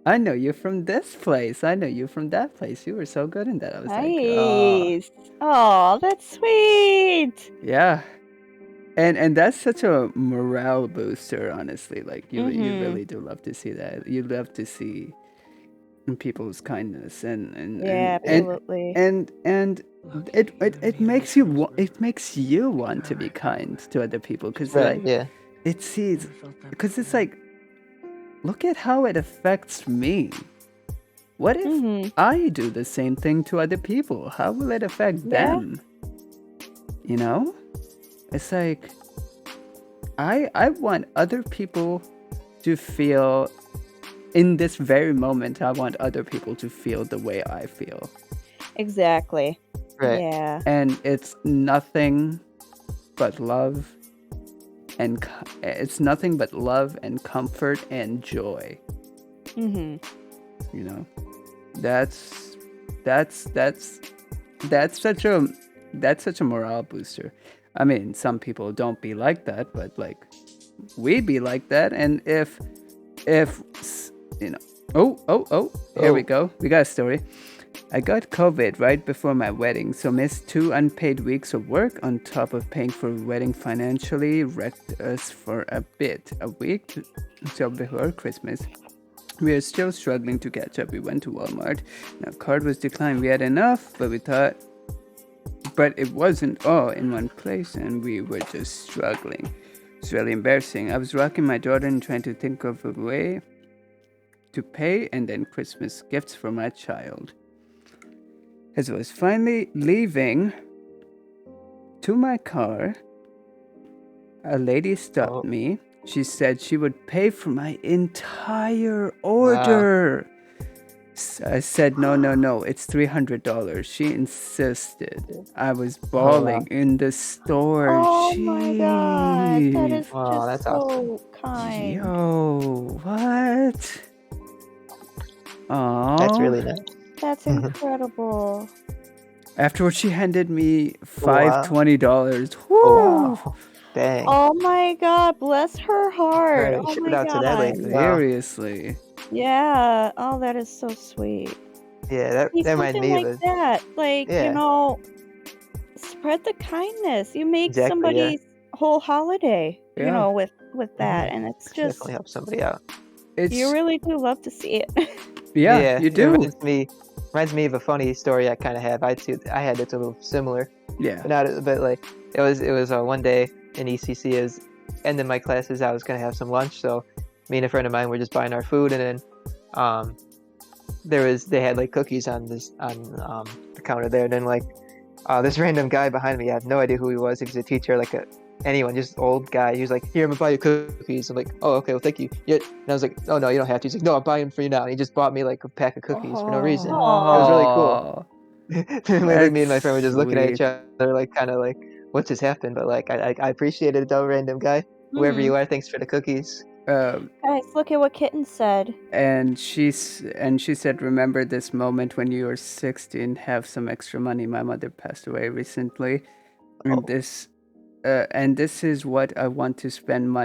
I know you from this place. I know you from that place. You were so good in that." I was like, "Oh, Nice. Oh, that's sweet. yeah." And that's such a morale booster, honestly. Like you really do love to see that. You love to see people's kindness and Yeah, absolutely. and it makes you want to be kind to other people because Right. like Yeah. it sees because it's like look at how it affects me. What if I do the same thing to other people? How will it affect them? You know? It's like I want other people to feel in this very moment. I want other people to feel the way I feel. Exactly. Right. Yeah. And it's nothing but love and it's nothing but love and comfort and joy. Mhm. You know? That's such a morale booster. I mean, some people don't be like that, but like we be like that. And if you know, here we go. We got a story. I got COVID right before my wedding, so missed 2 unpaid weeks of work on top of paying for wedding financially. Wrecked us for a week till before Christmas. We are still struggling to catch up. We went to Walmart. Now card was declined. We had enough, but it wasn't all in one place, and we were just struggling. It's really embarrassing. I was rocking my daughter and trying to think of a way to pay, and then Christmas gifts for my child. As I was finally leaving to my car, a lady stopped me. She said she would pay for my entire order. I said, no, it's $300. She insisted. I was bawling in the store. Oh my god, that is Wow, just that's so awesome. kind. Yo, what? Oh, That's really nice. That's incredible. Afterwards, she handed me Wow. $20. Woo! Oh, wow. Dang. Oh my god, bless her heart. Right, Oh shout my out to that god. lady. Wow. Seriously. Yeah. Oh, that is so sweet. Yeah, that See, reminded something me like of that. Like, Yeah. spread the kindness. You make Exactly, yeah. somebody's whole holiday, Yeah. with that. And it's just, Definitely help somebody out. It's you really do love to see it. yeah, you It do. reminds me of a funny story I kind of have. I had it a little similar, Yeah. but like it was one day in ECC. It was end of my classes. I was gonna have some lunch, so me and a friend of mine were just buying our food, and then they had like cookies on the counter there, and then like this random guy behind me, I have no idea who he was. He was a teacher, like anyone, just old guy. He was like, "Here, I'm gonna buy you cookies." I'm like, "Oh, okay, well, thank you." Yeah, and I was like, "Oh no, you don't have to." He's like, "No, I'm buying them for you now." And he just bought me like a pack of cookies for no reason. It was really cool. Literally, me and my friend were just looking at each other, like kind of like, "What just happened?" But like, I appreciated it though, random guy, whoever you are. Thanks for the cookies. Guys, look at what Kitten said. And she said, "Remember this moment when you were 16, have some extra money. My mother passed away recently, and this is what I want to spend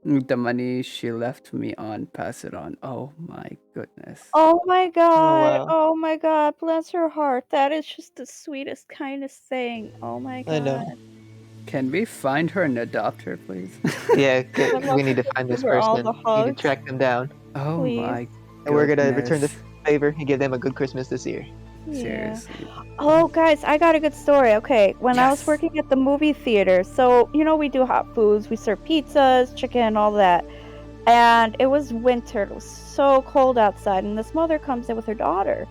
the money she left me on. Pass it on." Oh my goodness. Oh my god. wow. Oh my god. Bless her heart. That is just the sweetest, kindest thing. Oh my god. I know. Can we find her and adopt her, please? Yeah, I'd love we need to to find this give her all person. the We need to hugs. track them down, Oh Please. my and we're gonna return the goodness. favor and give them a good Christmas this year. Yeah. Seriously. Oh, guys, I got a good story. Okay, when I was Yes. working at the movie theater, so we do hot foods, we serve pizzas, chicken, all that. And it was winter. It was so cold outside, and this mother comes in with her daughter,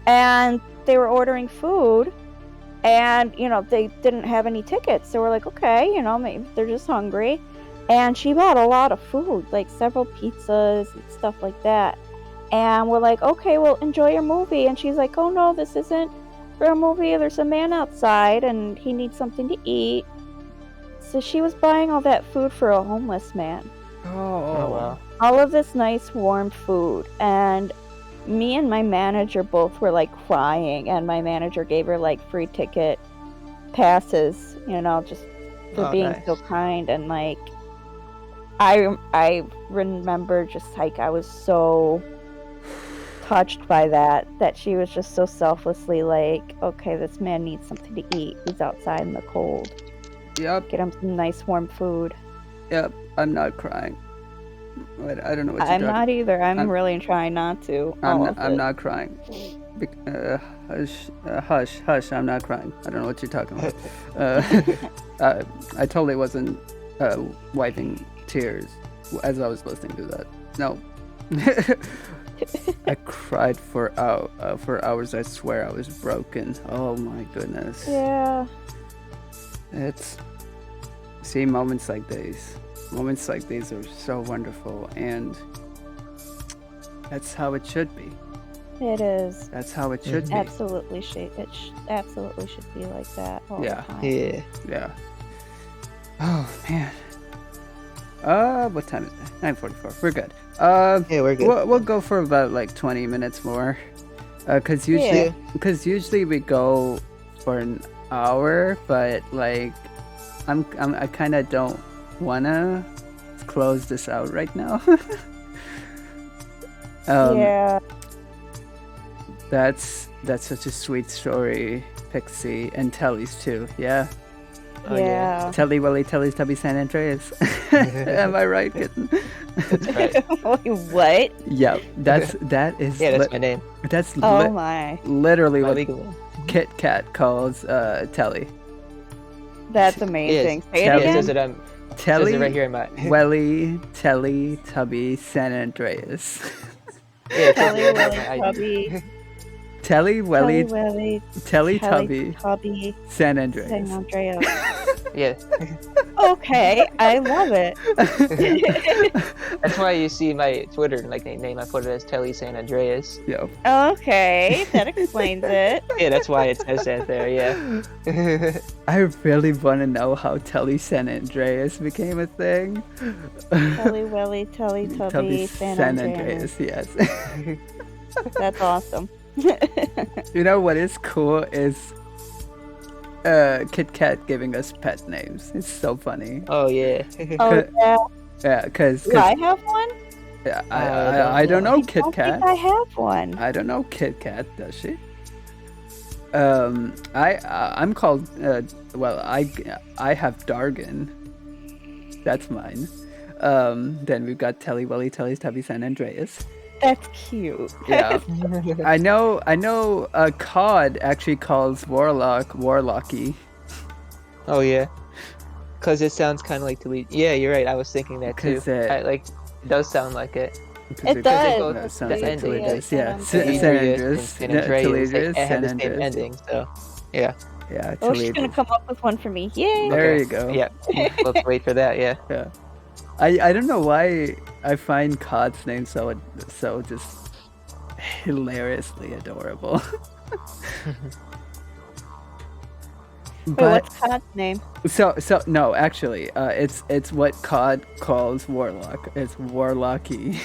and they were ordering food, and they didn't have any tickets. So we're like, okay, maybe they're just hungry. And she bought a lot of food, like several pizzas and stuff like that. And we're like, okay, well, enjoy your movie. And she's like, oh no, this isn't for a movie. There's a man outside and he needs something to eat. So she was buying all that food for a homeless man. Oh wow. All of this nice warm food. And me and my manager both were like crying. And my manager gave her like free ticket passes, just for Oh, being nice. so kind. And like, I remember just like I was so touched by that she was just so selflessly like, okay, this man needs something to eat. He's outside in the cold. Yep. Get him some nice warm food. Yep. I'm not crying. But I don't know what you're I'm talking. not either. I'm I'm- really trying not to. I'm not crying. Hush. I'm not crying. I don't know what you're talking about. I totally wasn't wiping tears as I was listening to that. No. I cried for hours. I swear I was broken. Oh my goodness. Yeah. Moments like these are so wonderful, and that's how it should be. It is. That's how it should be. Absolutely absolutely should be like that all Yeah. the time. Yeah. Yeah. Oh man. What time is it? 9:44. We're good. Yeah, we're good. We'll go for about like 20 minutes more. Cause usually we go for an hour, but like I kind of don't wanna close this out right now. Yeah. That's such a sweet story, Pixie, and Telly's too. Yeah. Oh, yeah. Yeah. Telly Willy Telly's Tubby San Andreas. Am I right, kitten? That's right. Wait, what? Yeah, that is. Yeah, that's my name. That's Oh my. literally My what legal name. Kit Kat calls Telly. That's amazing. Say it Telly. Yeah, it says again. it. Says Telly, it right here in my. Welly, Telly, Tubby, San Andreas. Yeah, it says Telly, it right Willy, on my ID. Tubby. Telly, Welly, Willy, Telly, Telly, Tubby, Tubby, San San Andreas. Andreas. Yeah. Okay, I love it. That's why you see my Twitter name. I put it as Telly San Andreas. Yo. Okay, that explains it. Yeah, that's why it says that there. Yeah. I really want to know how Telly San Andreas became a thing. Telly Willy, Telly Tubby, San Andreas. yes. That's awesome. You know what is cool is Kit Kat giving us pet names. It's so funny. Oh yeah. Oh yeah. Yeah, because Do I have one? I don't know Kit I Kat. think I have one. I don't know Kit Kat, does she? I'm called. Well, I have Dargan. That's mine. Then we've got Telly Willy, Telly Tubby, San Andreas. That's cute. Yeah, I know. Cod actually calls Warlock Warlocky. Oh yeah. Cause it sounds kind of like delete. Yeah, you're right. I was thinking that too. 'Cause, It does sound like it. It does. goes- No, sounds the like ending, Telegas, yeah, yeah. San San Andreas, and Andreas, Telegas, it had San the same Andreas. ending. So yeah. Yeah, Oh, she's gonna Telegas. come up with one for me. Yay! There Okay. you go. Yeah. Let's wait for that. Yeah. Yeah. I don't know why I find Cod's name so just hilariously adorable. Wait, But what's Cod's name? so no, actually, it's what Cod calls Warlock. It's Warlocky.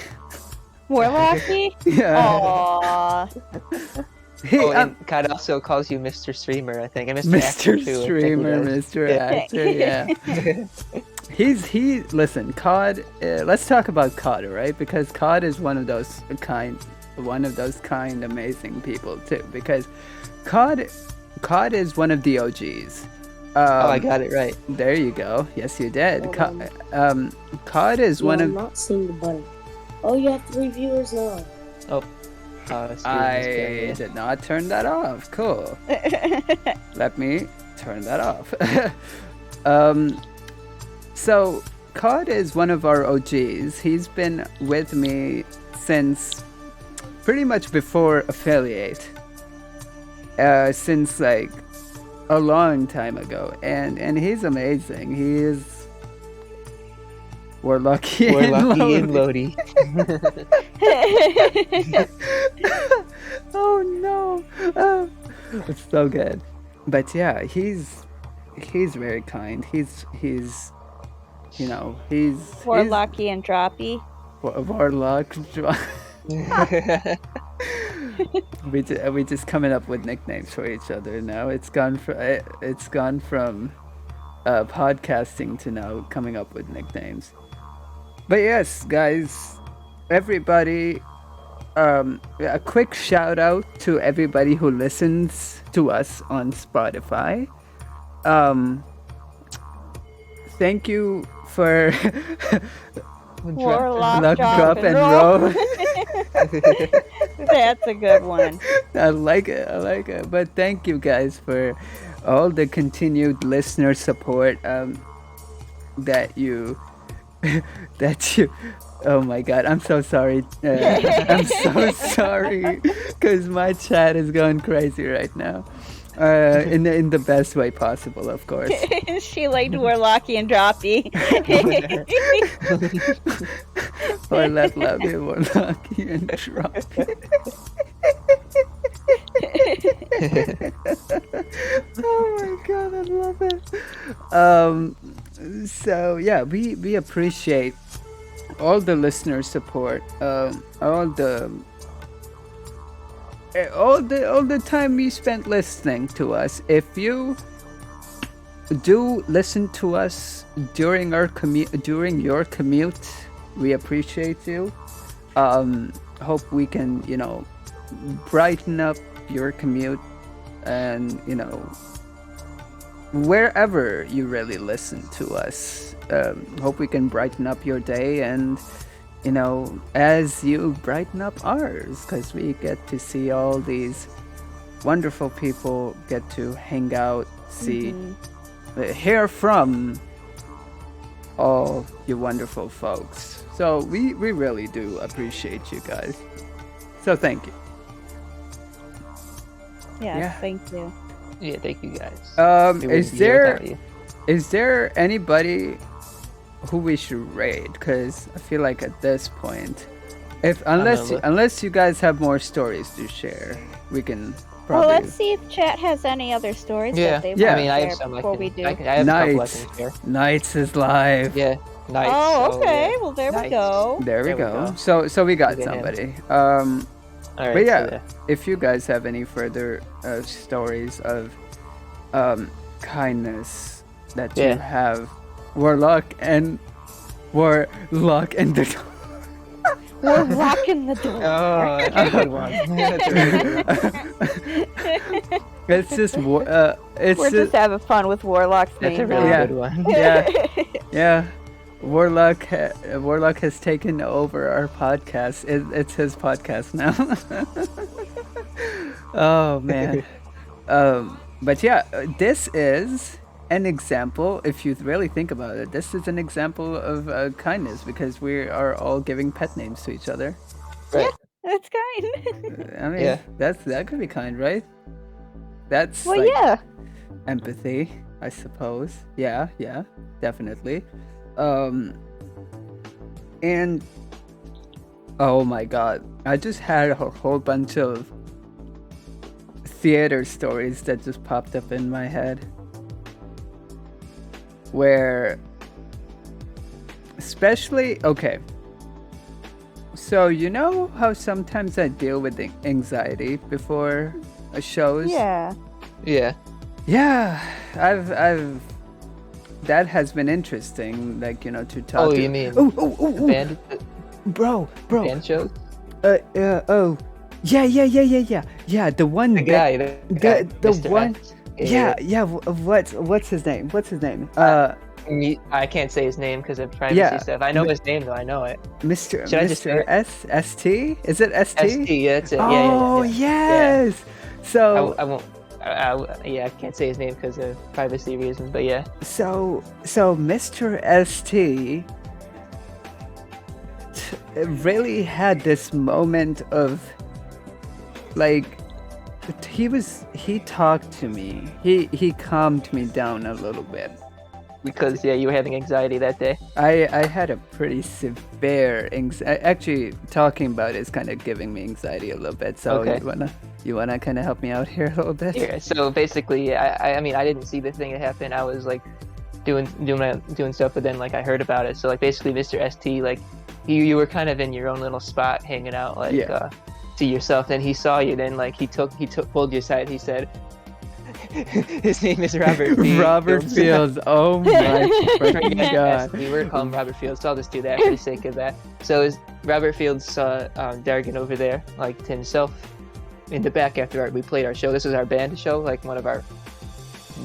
Warlocky? Yeah. Aww. Hey, Oh, and Cod also calls you Mr. Streamer, I think, and Mr. Actor Mr. too, I think he Streamer, does. Mr. Yeah. Actor, yeah. Listen, Cod, let's talk about Cod, right? Because Cod is one of those kind amazing people too, because Cod is one of the OGs. Oh, I got it right. There you go. Yes, you did. Hold Cod is one I'm of not seeing the button. Oh, you have 3 viewers now. I did not turn that off. Cool. Let me turn that off. So Cod is one of our OGs. He's been with me since pretty much before Affiliate. Since like a long time ago. And he's amazing. He is Warlocky and Lodi. Oh no. Oh, it's so good. But yeah, he's very kind. He's Warlocky and Droppy. Warlock. we just coming up with nicknames for each other now. It's gone from podcasting to now coming up with nicknames. But yes, guys, everybody, a quick shout out to everybody who listens to us on Spotify. Thank you for Warlock, Luck, drop, and roll. That's a good one. I like it. But thank you guys for all the continued listener support that you oh my god, I'm so sorry. I'm so sorry because my chat is going crazy right now. In the best way possible, of course. She liked Warlocky and Droppy. Or let love be Warlocky and Droppy. Oh my god, I love it. So yeah, we appreciate all the listener support, all the time you spent listening to us. If you do listen to us during your commute, we appreciate you. Hope we can, brighten up your commute, and wherever you really listen to us. Hope we can brighten up your day, and as you brighten up ours, because we get to see all these wonderful people, get to hang out, see, hear from all you wonderful folks. So we really do appreciate you guys. So thank you. Yes, Yeah. thank you. Yeah, thank you guys. We wouldn't Is be here there without you. is there anybody who we should raid? Because I feel like at this point, unless you guys have more stories to share, we can Well, probably. let's see if chat has any other stories Yeah. that they Yeah. I want mean, to I have share some. before we do. I have a couple I Knights. can share. Knights is live. Yeah, nice. Oh, so, okay. yeah. Well, there we Nice. go. There we There we go. go. So we got Okay, somebody. All right. But yeah, So, if you guys have any further stories of kindness that you Yeah. have, Warlock and the We're locking the door. Oh, that's a good one. That's a really good one. it's just it's We're just having fun with Warlock's That's a name really now. Yeah. good one. yeah. Warlock has taken over our podcast. It's his podcast now. Oh man. But yeah, this is an example. If you really think about it, this is an example of kindness because we are all giving pet names to each other. Right. That's kind. I mean, Yeah. that could be kind, right? That's Well, like yeah. empathy, I suppose. Yeah, definitely. And oh my god, I just had a whole bunch of theater stories that just popped up in my head. Where, especially, okay. So, you know how sometimes I deal with anxiety before shows? Yeah. Yeah. Yeah, I've that has been interesting, like, you know, to talk Oh, to. you mean Oh, band bro. band shows? Oh, yeah, the one The guy, the guy, the Mr. one, X. yeah, what's his name? I can't say his name because of privacy Yeah. stuff. I know his name though. I know it. Mr. Should I just say Mr. ST? Is it ST? ST. Yeah, that's it. Oh, yeah. yes. So I won't. I can't say his name because of privacy reasons. But yeah. So Mr. ST really had this moment of like he talked to me. He calmed me down a little bit. Because you were having anxiety that day. I had a pretty severe actually talking about it is kind of giving me anxiety a little bit. So Okay. you wanna kind of help me out here a little bit? Yeah. So basically, I mean, I didn't see the thing that happened. I was like doing stuff, but then like I heard about it. So like basically, Mr. ST, like you were kind of in your own little spot, hanging out, like to yourself. Then he saw you. Then like he pulled you aside. He said, his name is Robert Fields. Robert Fields. Oh my freaking god. We were calling him Robert Fields, so I'll just do that for the sake of that. So Robert Fields saw Dargan over there, like to himself, in the back after we played our show. This was our band show, like one of our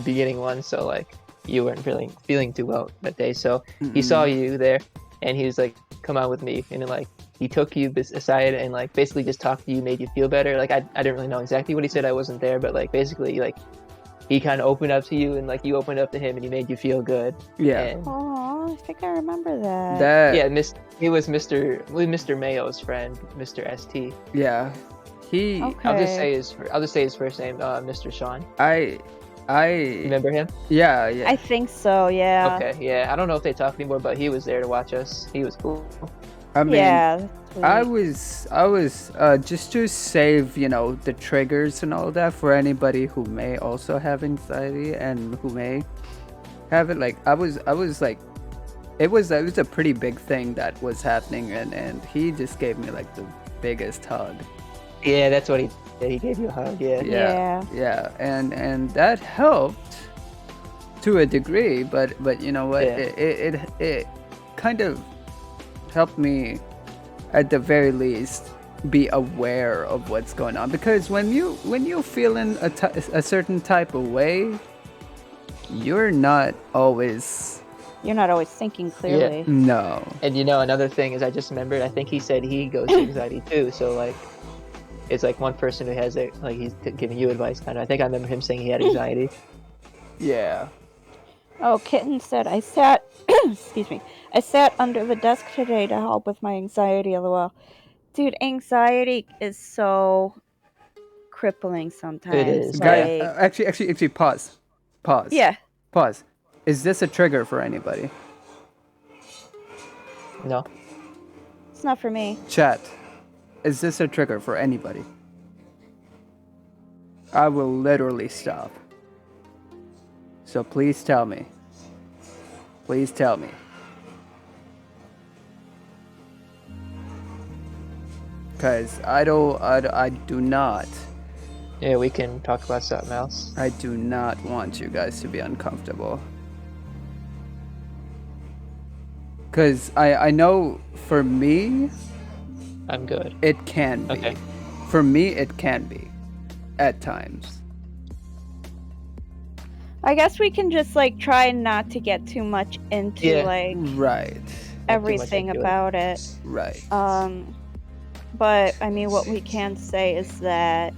beginning ones. So like you weren't really feeling too well that day. So he saw you there, and he was like, "Come on with me," and then like he took you aside and like basically just talked to you, made you feel better. Like I didn't really know exactly what he said. I wasn't there, but like basically like he kind of opened up to you, and like you opened up to him, and he made you feel good. Yeah. And, Oh, I think I remember that. That he was Mr. Mayo's friend, Mr. ST. yeah. He Okay. I'll just say his first name, Mr. Sean. I Remember him? yeah. I think so, yeah. Okay, yeah. I don't know if they talk anymore, but he was there to watch us. He was cool. I mean Yeah. I sweet. was just to save, you know, the triggers and all that for anybody who may also have anxiety and who may have it. Like I was like, it was a pretty big thing that was happening, and he just gave me like the biggest hug. Yeah, that's what he did. He gave you a hug. Yeah. Yeah, and that helped to a degree, but you know what, Yeah. it kind of helped me at the very least be aware of what's going on, because when you feeling a certain type of way, you're not always thinking clearly. no. And you know, another thing is, I just remembered. I think he said he goes through anxiety too. So like, it's like one person who has it. Like he's giving you advice, kind of. I think I remember him saying he had anxiety. Yeah. Oh, Kitten said, I sat, excuse me, I sat under the desk today to help with my anxiety, lol. Dude, anxiety is so crippling sometimes. It is. Guys, Like, actually pause. yeah. Pause. Is this a trigger for anybody? No. It's not for me. Chat, is this a trigger for anybody? I will literally stop. So please tell me. Please tell me. Because I do not. Yeah, we can talk about something else. I do not want you guys to be uncomfortable. Because I know for me, I'm good. it can be. Okay. For me, it can be. At times. I guess we can just like try not to get too much into Yeah. like Right. everything into it. about it. Right. But I mean, what we can say is that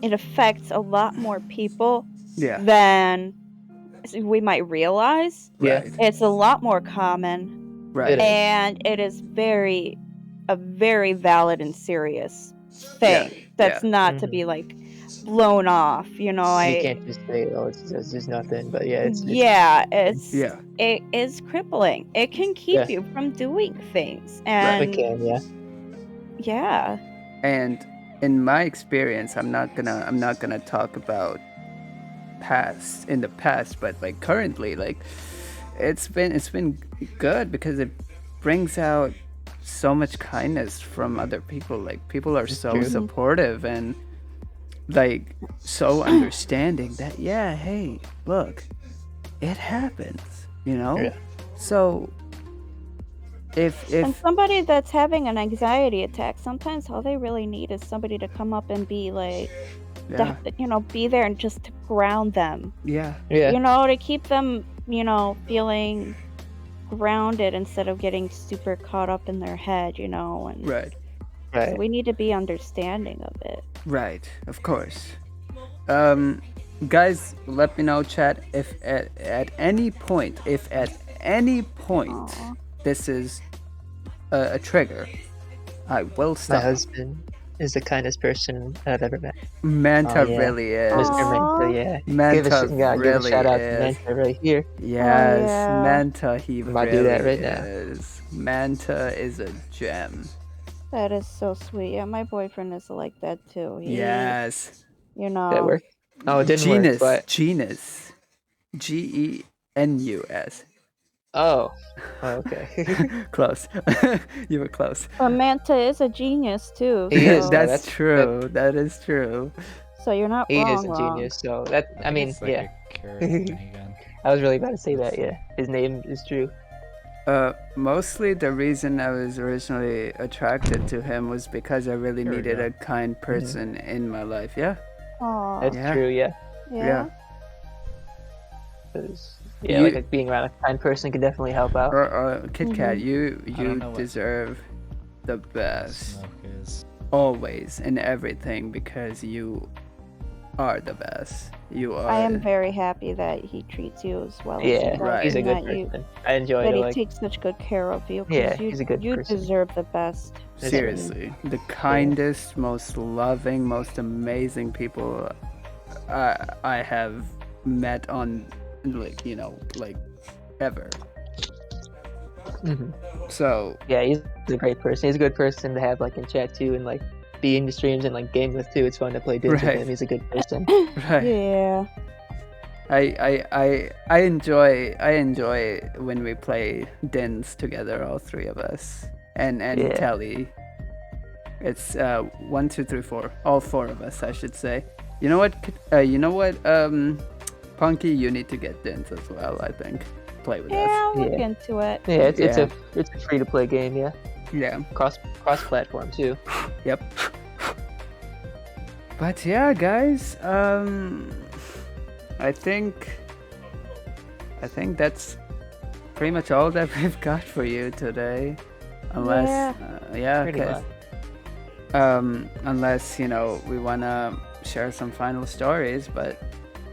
it affects a lot more people Yeah. than we might realize. Yeah. Right. It's a lot more common, Right. It is. and it is a very valid and serious thing. Yeah, That's yeah. not to be like blown off. You know, You can't just say, "Oh, it's just nothing." But yeah, it's yeah, Yeah. it is crippling. It can keep Yeah. you from doing things, it and can, yeah. yeah. And in my experience, I'm not gonna talk about in the past, but like currently, like it's been good because it brings out so much kindness from other people. Like people are so true. supportive and like so understanding that hey, look, it happens, you know? Yeah. So if And somebody that's having an anxiety attack, sometimes all they really need is somebody to come up and be like, yeah, be there and just to ground them, yeah, Yeah. to keep them, feeling grounded instead of getting super caught up in their head, and right. Right. we need to be understanding of it. Right, of course. Guys, let me know, chat, if at any point, Aw. this is a trigger, I will My stop. husband is the kindest person I've ever met. Manta Oh, yeah. really is. Mr. Aw. Manta, yeah. Manta give a really shout out is. to Manta right here. Yes, yeah. Manta, he Might really do that right now. is. Manta is a gem. That is so sweet. Yeah, my boyfriend is like that too. Yes. That worked. Oh, it didn't Genus. work, but Genus. Genus. oh, okay. Close. You were close. But Manta is a genius too. He is, so- though. That's That's- true. That is true. So you're not He wrong. is a wrong. genius. So that I mean, It's like yeah. a character again. I was really about to say that. Yeah, his name is true. Mostly the reason I was originally attracted to him was because I really There we needed go. a kind person in my life. Yeah. Aw, That's Yeah. true. Yeah. yeah. 'Cause, You- like being around a kind person can definitely help out. Or Kit Kat, you don't know what- deserve the best Smoke is. always in everything because you are the best. You are. I am very happy that he treats you as well as he Yeah, does, right. he's a and good that you person. I enjoy that it. he Like, takes such good care of you. 'cause Yeah, you, he's a good you person. deserve the best. Seriously, the kindest, most loving, most amazing people I have met on, like ever. mhm. So Yeah, he's a great person. He's a good person to have like in chat too, and like be in the streams and like game with too. It's fun to play games Right. with him. He's a good person. right. Yeah. I enjoy when we play Dins together, all three of us, and Yeah. Telly. It's 1, 2, 3, 4, all four of us, I should say. You know what? Punky, you need to get Dins as well. I think play with Yeah, us. I'll look Yeah. into it. Yeah, it's Yeah. it's a free to play game. Yeah, Yeah. cross platform too. Yep. But yeah, guys, I think that's pretty much all that we've got for you today. Unless, Pretty much. unless we wanna share some final stories, but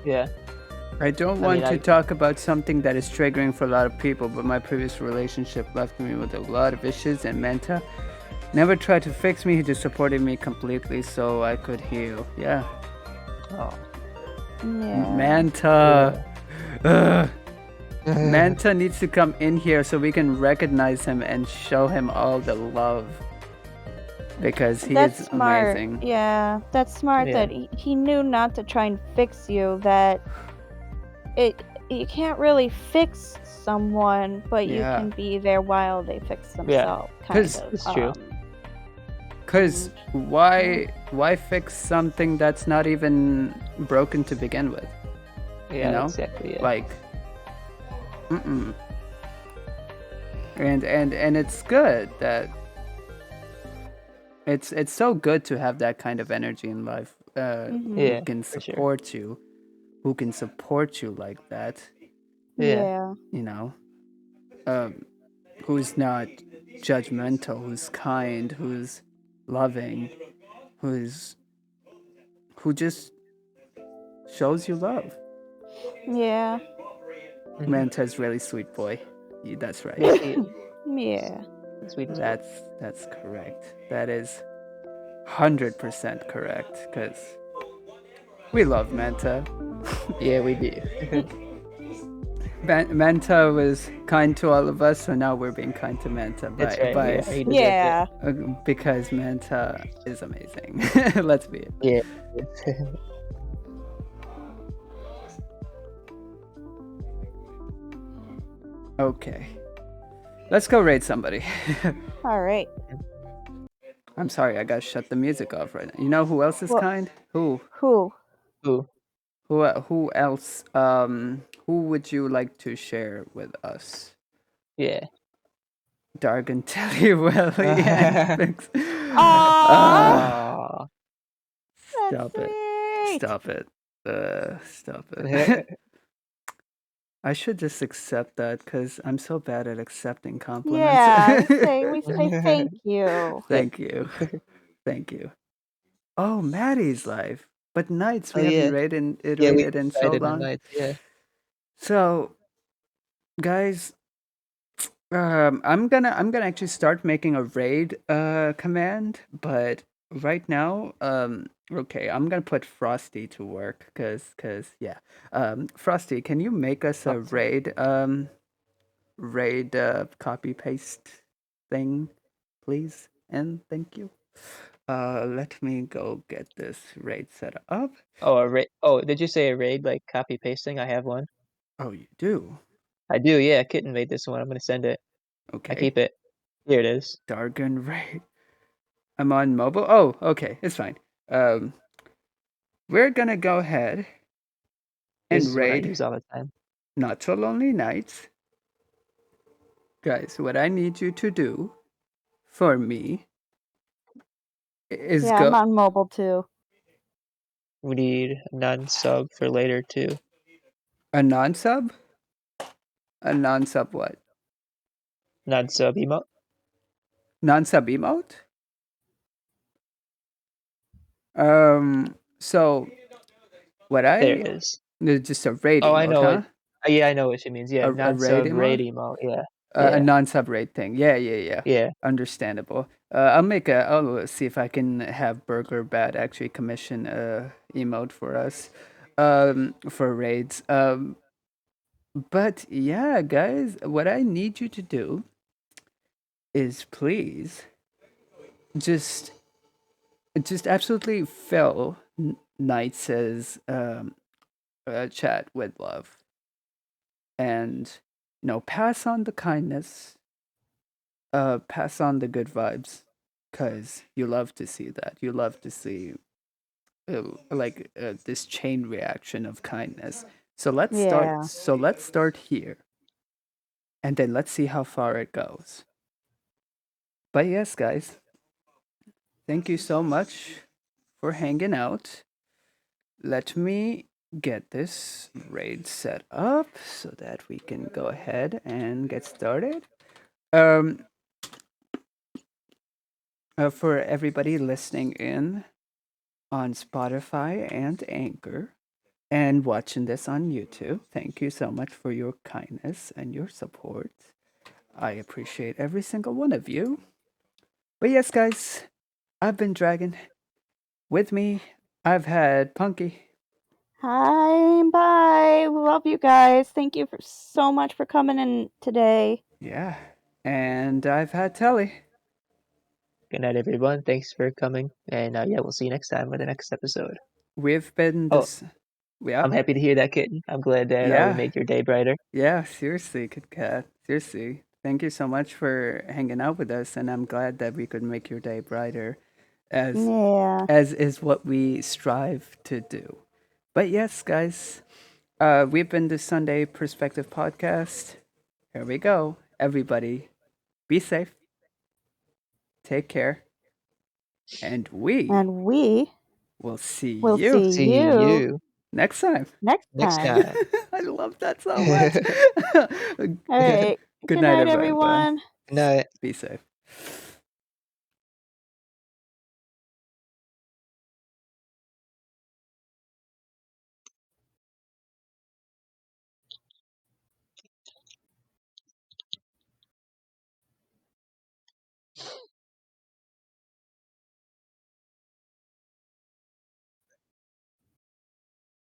Yeah. I don't I want mean, to I- talk about something that is triggering for a lot of people, but my previous relationship left me with a lot of issues, and Manta never tried to fix me. He just supported me completely so I could heal. Yeah. Oh. Yeah. Manta. Ugh. Manta needs to come in here so we can recognize him and show him all the love. Because he That's is smart. amazing. Yeah, that's smart Yeah. that he knew not to try and fix you. That you can't really fix someone, but you Yeah. can be there while they fix Yeah. themselves. Kind 'Cause of. it's true. Because why fix something that's not even broken to begin with? Yeah, know? exactly. Yeah. Like, and it's good that it's so good to have that kind of energy in life. Yeah, Who can for sure. support you, who can support you like that. Yeah. You know, who's not judgmental, who's kind, who's loving, who just shows you love. Yeah. Mhm. Manta's really sweet boy. That's right. Yes, he is. Yeah. Sweet as well. That's correct. That is 100% correct. Because we love Manta. Yeah, we do. Manta was kind to all of us, so now we're being kind to Manta. That's right. Yeah, he deserves Yeah. Because Manta is amazing. Let's be it. it. Yeah. Okay. Let's go raid somebody. All right. I'm sorry, I gotta shut the music off right now. You know who else is Well- kind? Who? Who? Who? Who else? Who would you like to share with us? Yeah. Dargan Telly yeah, thanks. Aw. Stop it. Sweet. Stop it. Stop it. I should just accept that because I'm so bad at accepting compliments. Yeah. We say thank you. Thank you. Thank you. Oh, Maddie's live. But nights we Oh, haven't yeah. raided it Yeah, we raided in so decided on long. nights, yeah. So, guys, I'm gonna actually start making a raid command, but right now, okay, I'm gonna put Frosty to work, cause yeah, Frosty, can you make us a raid copy paste thing, please, and thank you. Let me go get this raid set up. Oh, a raid. Oh, did you say a raid like copy pasting? I have one. Oh, you do? I do. Yeah, Kitten made this one. I'm gonna send it. Okay. I keep it. Here it is. Dargan raid. I'm on mobile. Oh, okay, it's fine. We're gonna go ahead and This is what I raid use all the time. Not So Lonely Nights. Guys, what I need you to do for me is Yeah, I'm on mobile too. We need a non-sub for later too. a non-sub? A non-sub what? Non-sub emote. Non-sub emote? So what There it is. There's just a raid Oh, emote, I know huh? it. Yeah, I know what she means. Yeah, A non-sub raid raid emote? emote. Yeah. A Yeah. non-sub raid thing. Yeah. Yeah. Understandable. I'll see if I can have Burger Bat actually commission a emote for us, for raids. But yeah, guys, what I need you to do is please just absolutely fill Knight's chat with love, and pass on the kindness, pass on the good vibes, because you love to see that. You love to see this chain reaction of kindness. So let's Yeah. start here, and then let's see how far it goes. But yes, guys, thank you so much for hanging out. Let me get this raid set up so that we can go ahead and get started. For everybody listening in on Spotify and Anchor and watching this on YouTube, thank you so much for your kindness and your support. I appreciate every single one of you. But yes, guys, I've been Dragon. With me, I've had Punky. Hi, bye. Love you guys. Thank you so much for coming in today. Yeah. And I've had Telly. Good night, everyone. Thanks for coming. And yeah, we'll see you next time with the next episode. We've been Oh, this. Yeah. I'm happy to hear that, Kitten. I'm glad that we Yeah. made your day brighter. Yeah, seriously, Kit Kat. Seriously. Thank you so much for hanging out with us, and I'm glad that we could make your day brighter, as Yeah. as is what we strive to do. But yes, guys, we've been the Sunday Perspective Podcast. Here we go, everybody. Be safe. Take care, and we will see will you see See you you next time. next next time. time. I love that so much. All right. Good Good night, night, everyone. everyone. Good night. Be safe.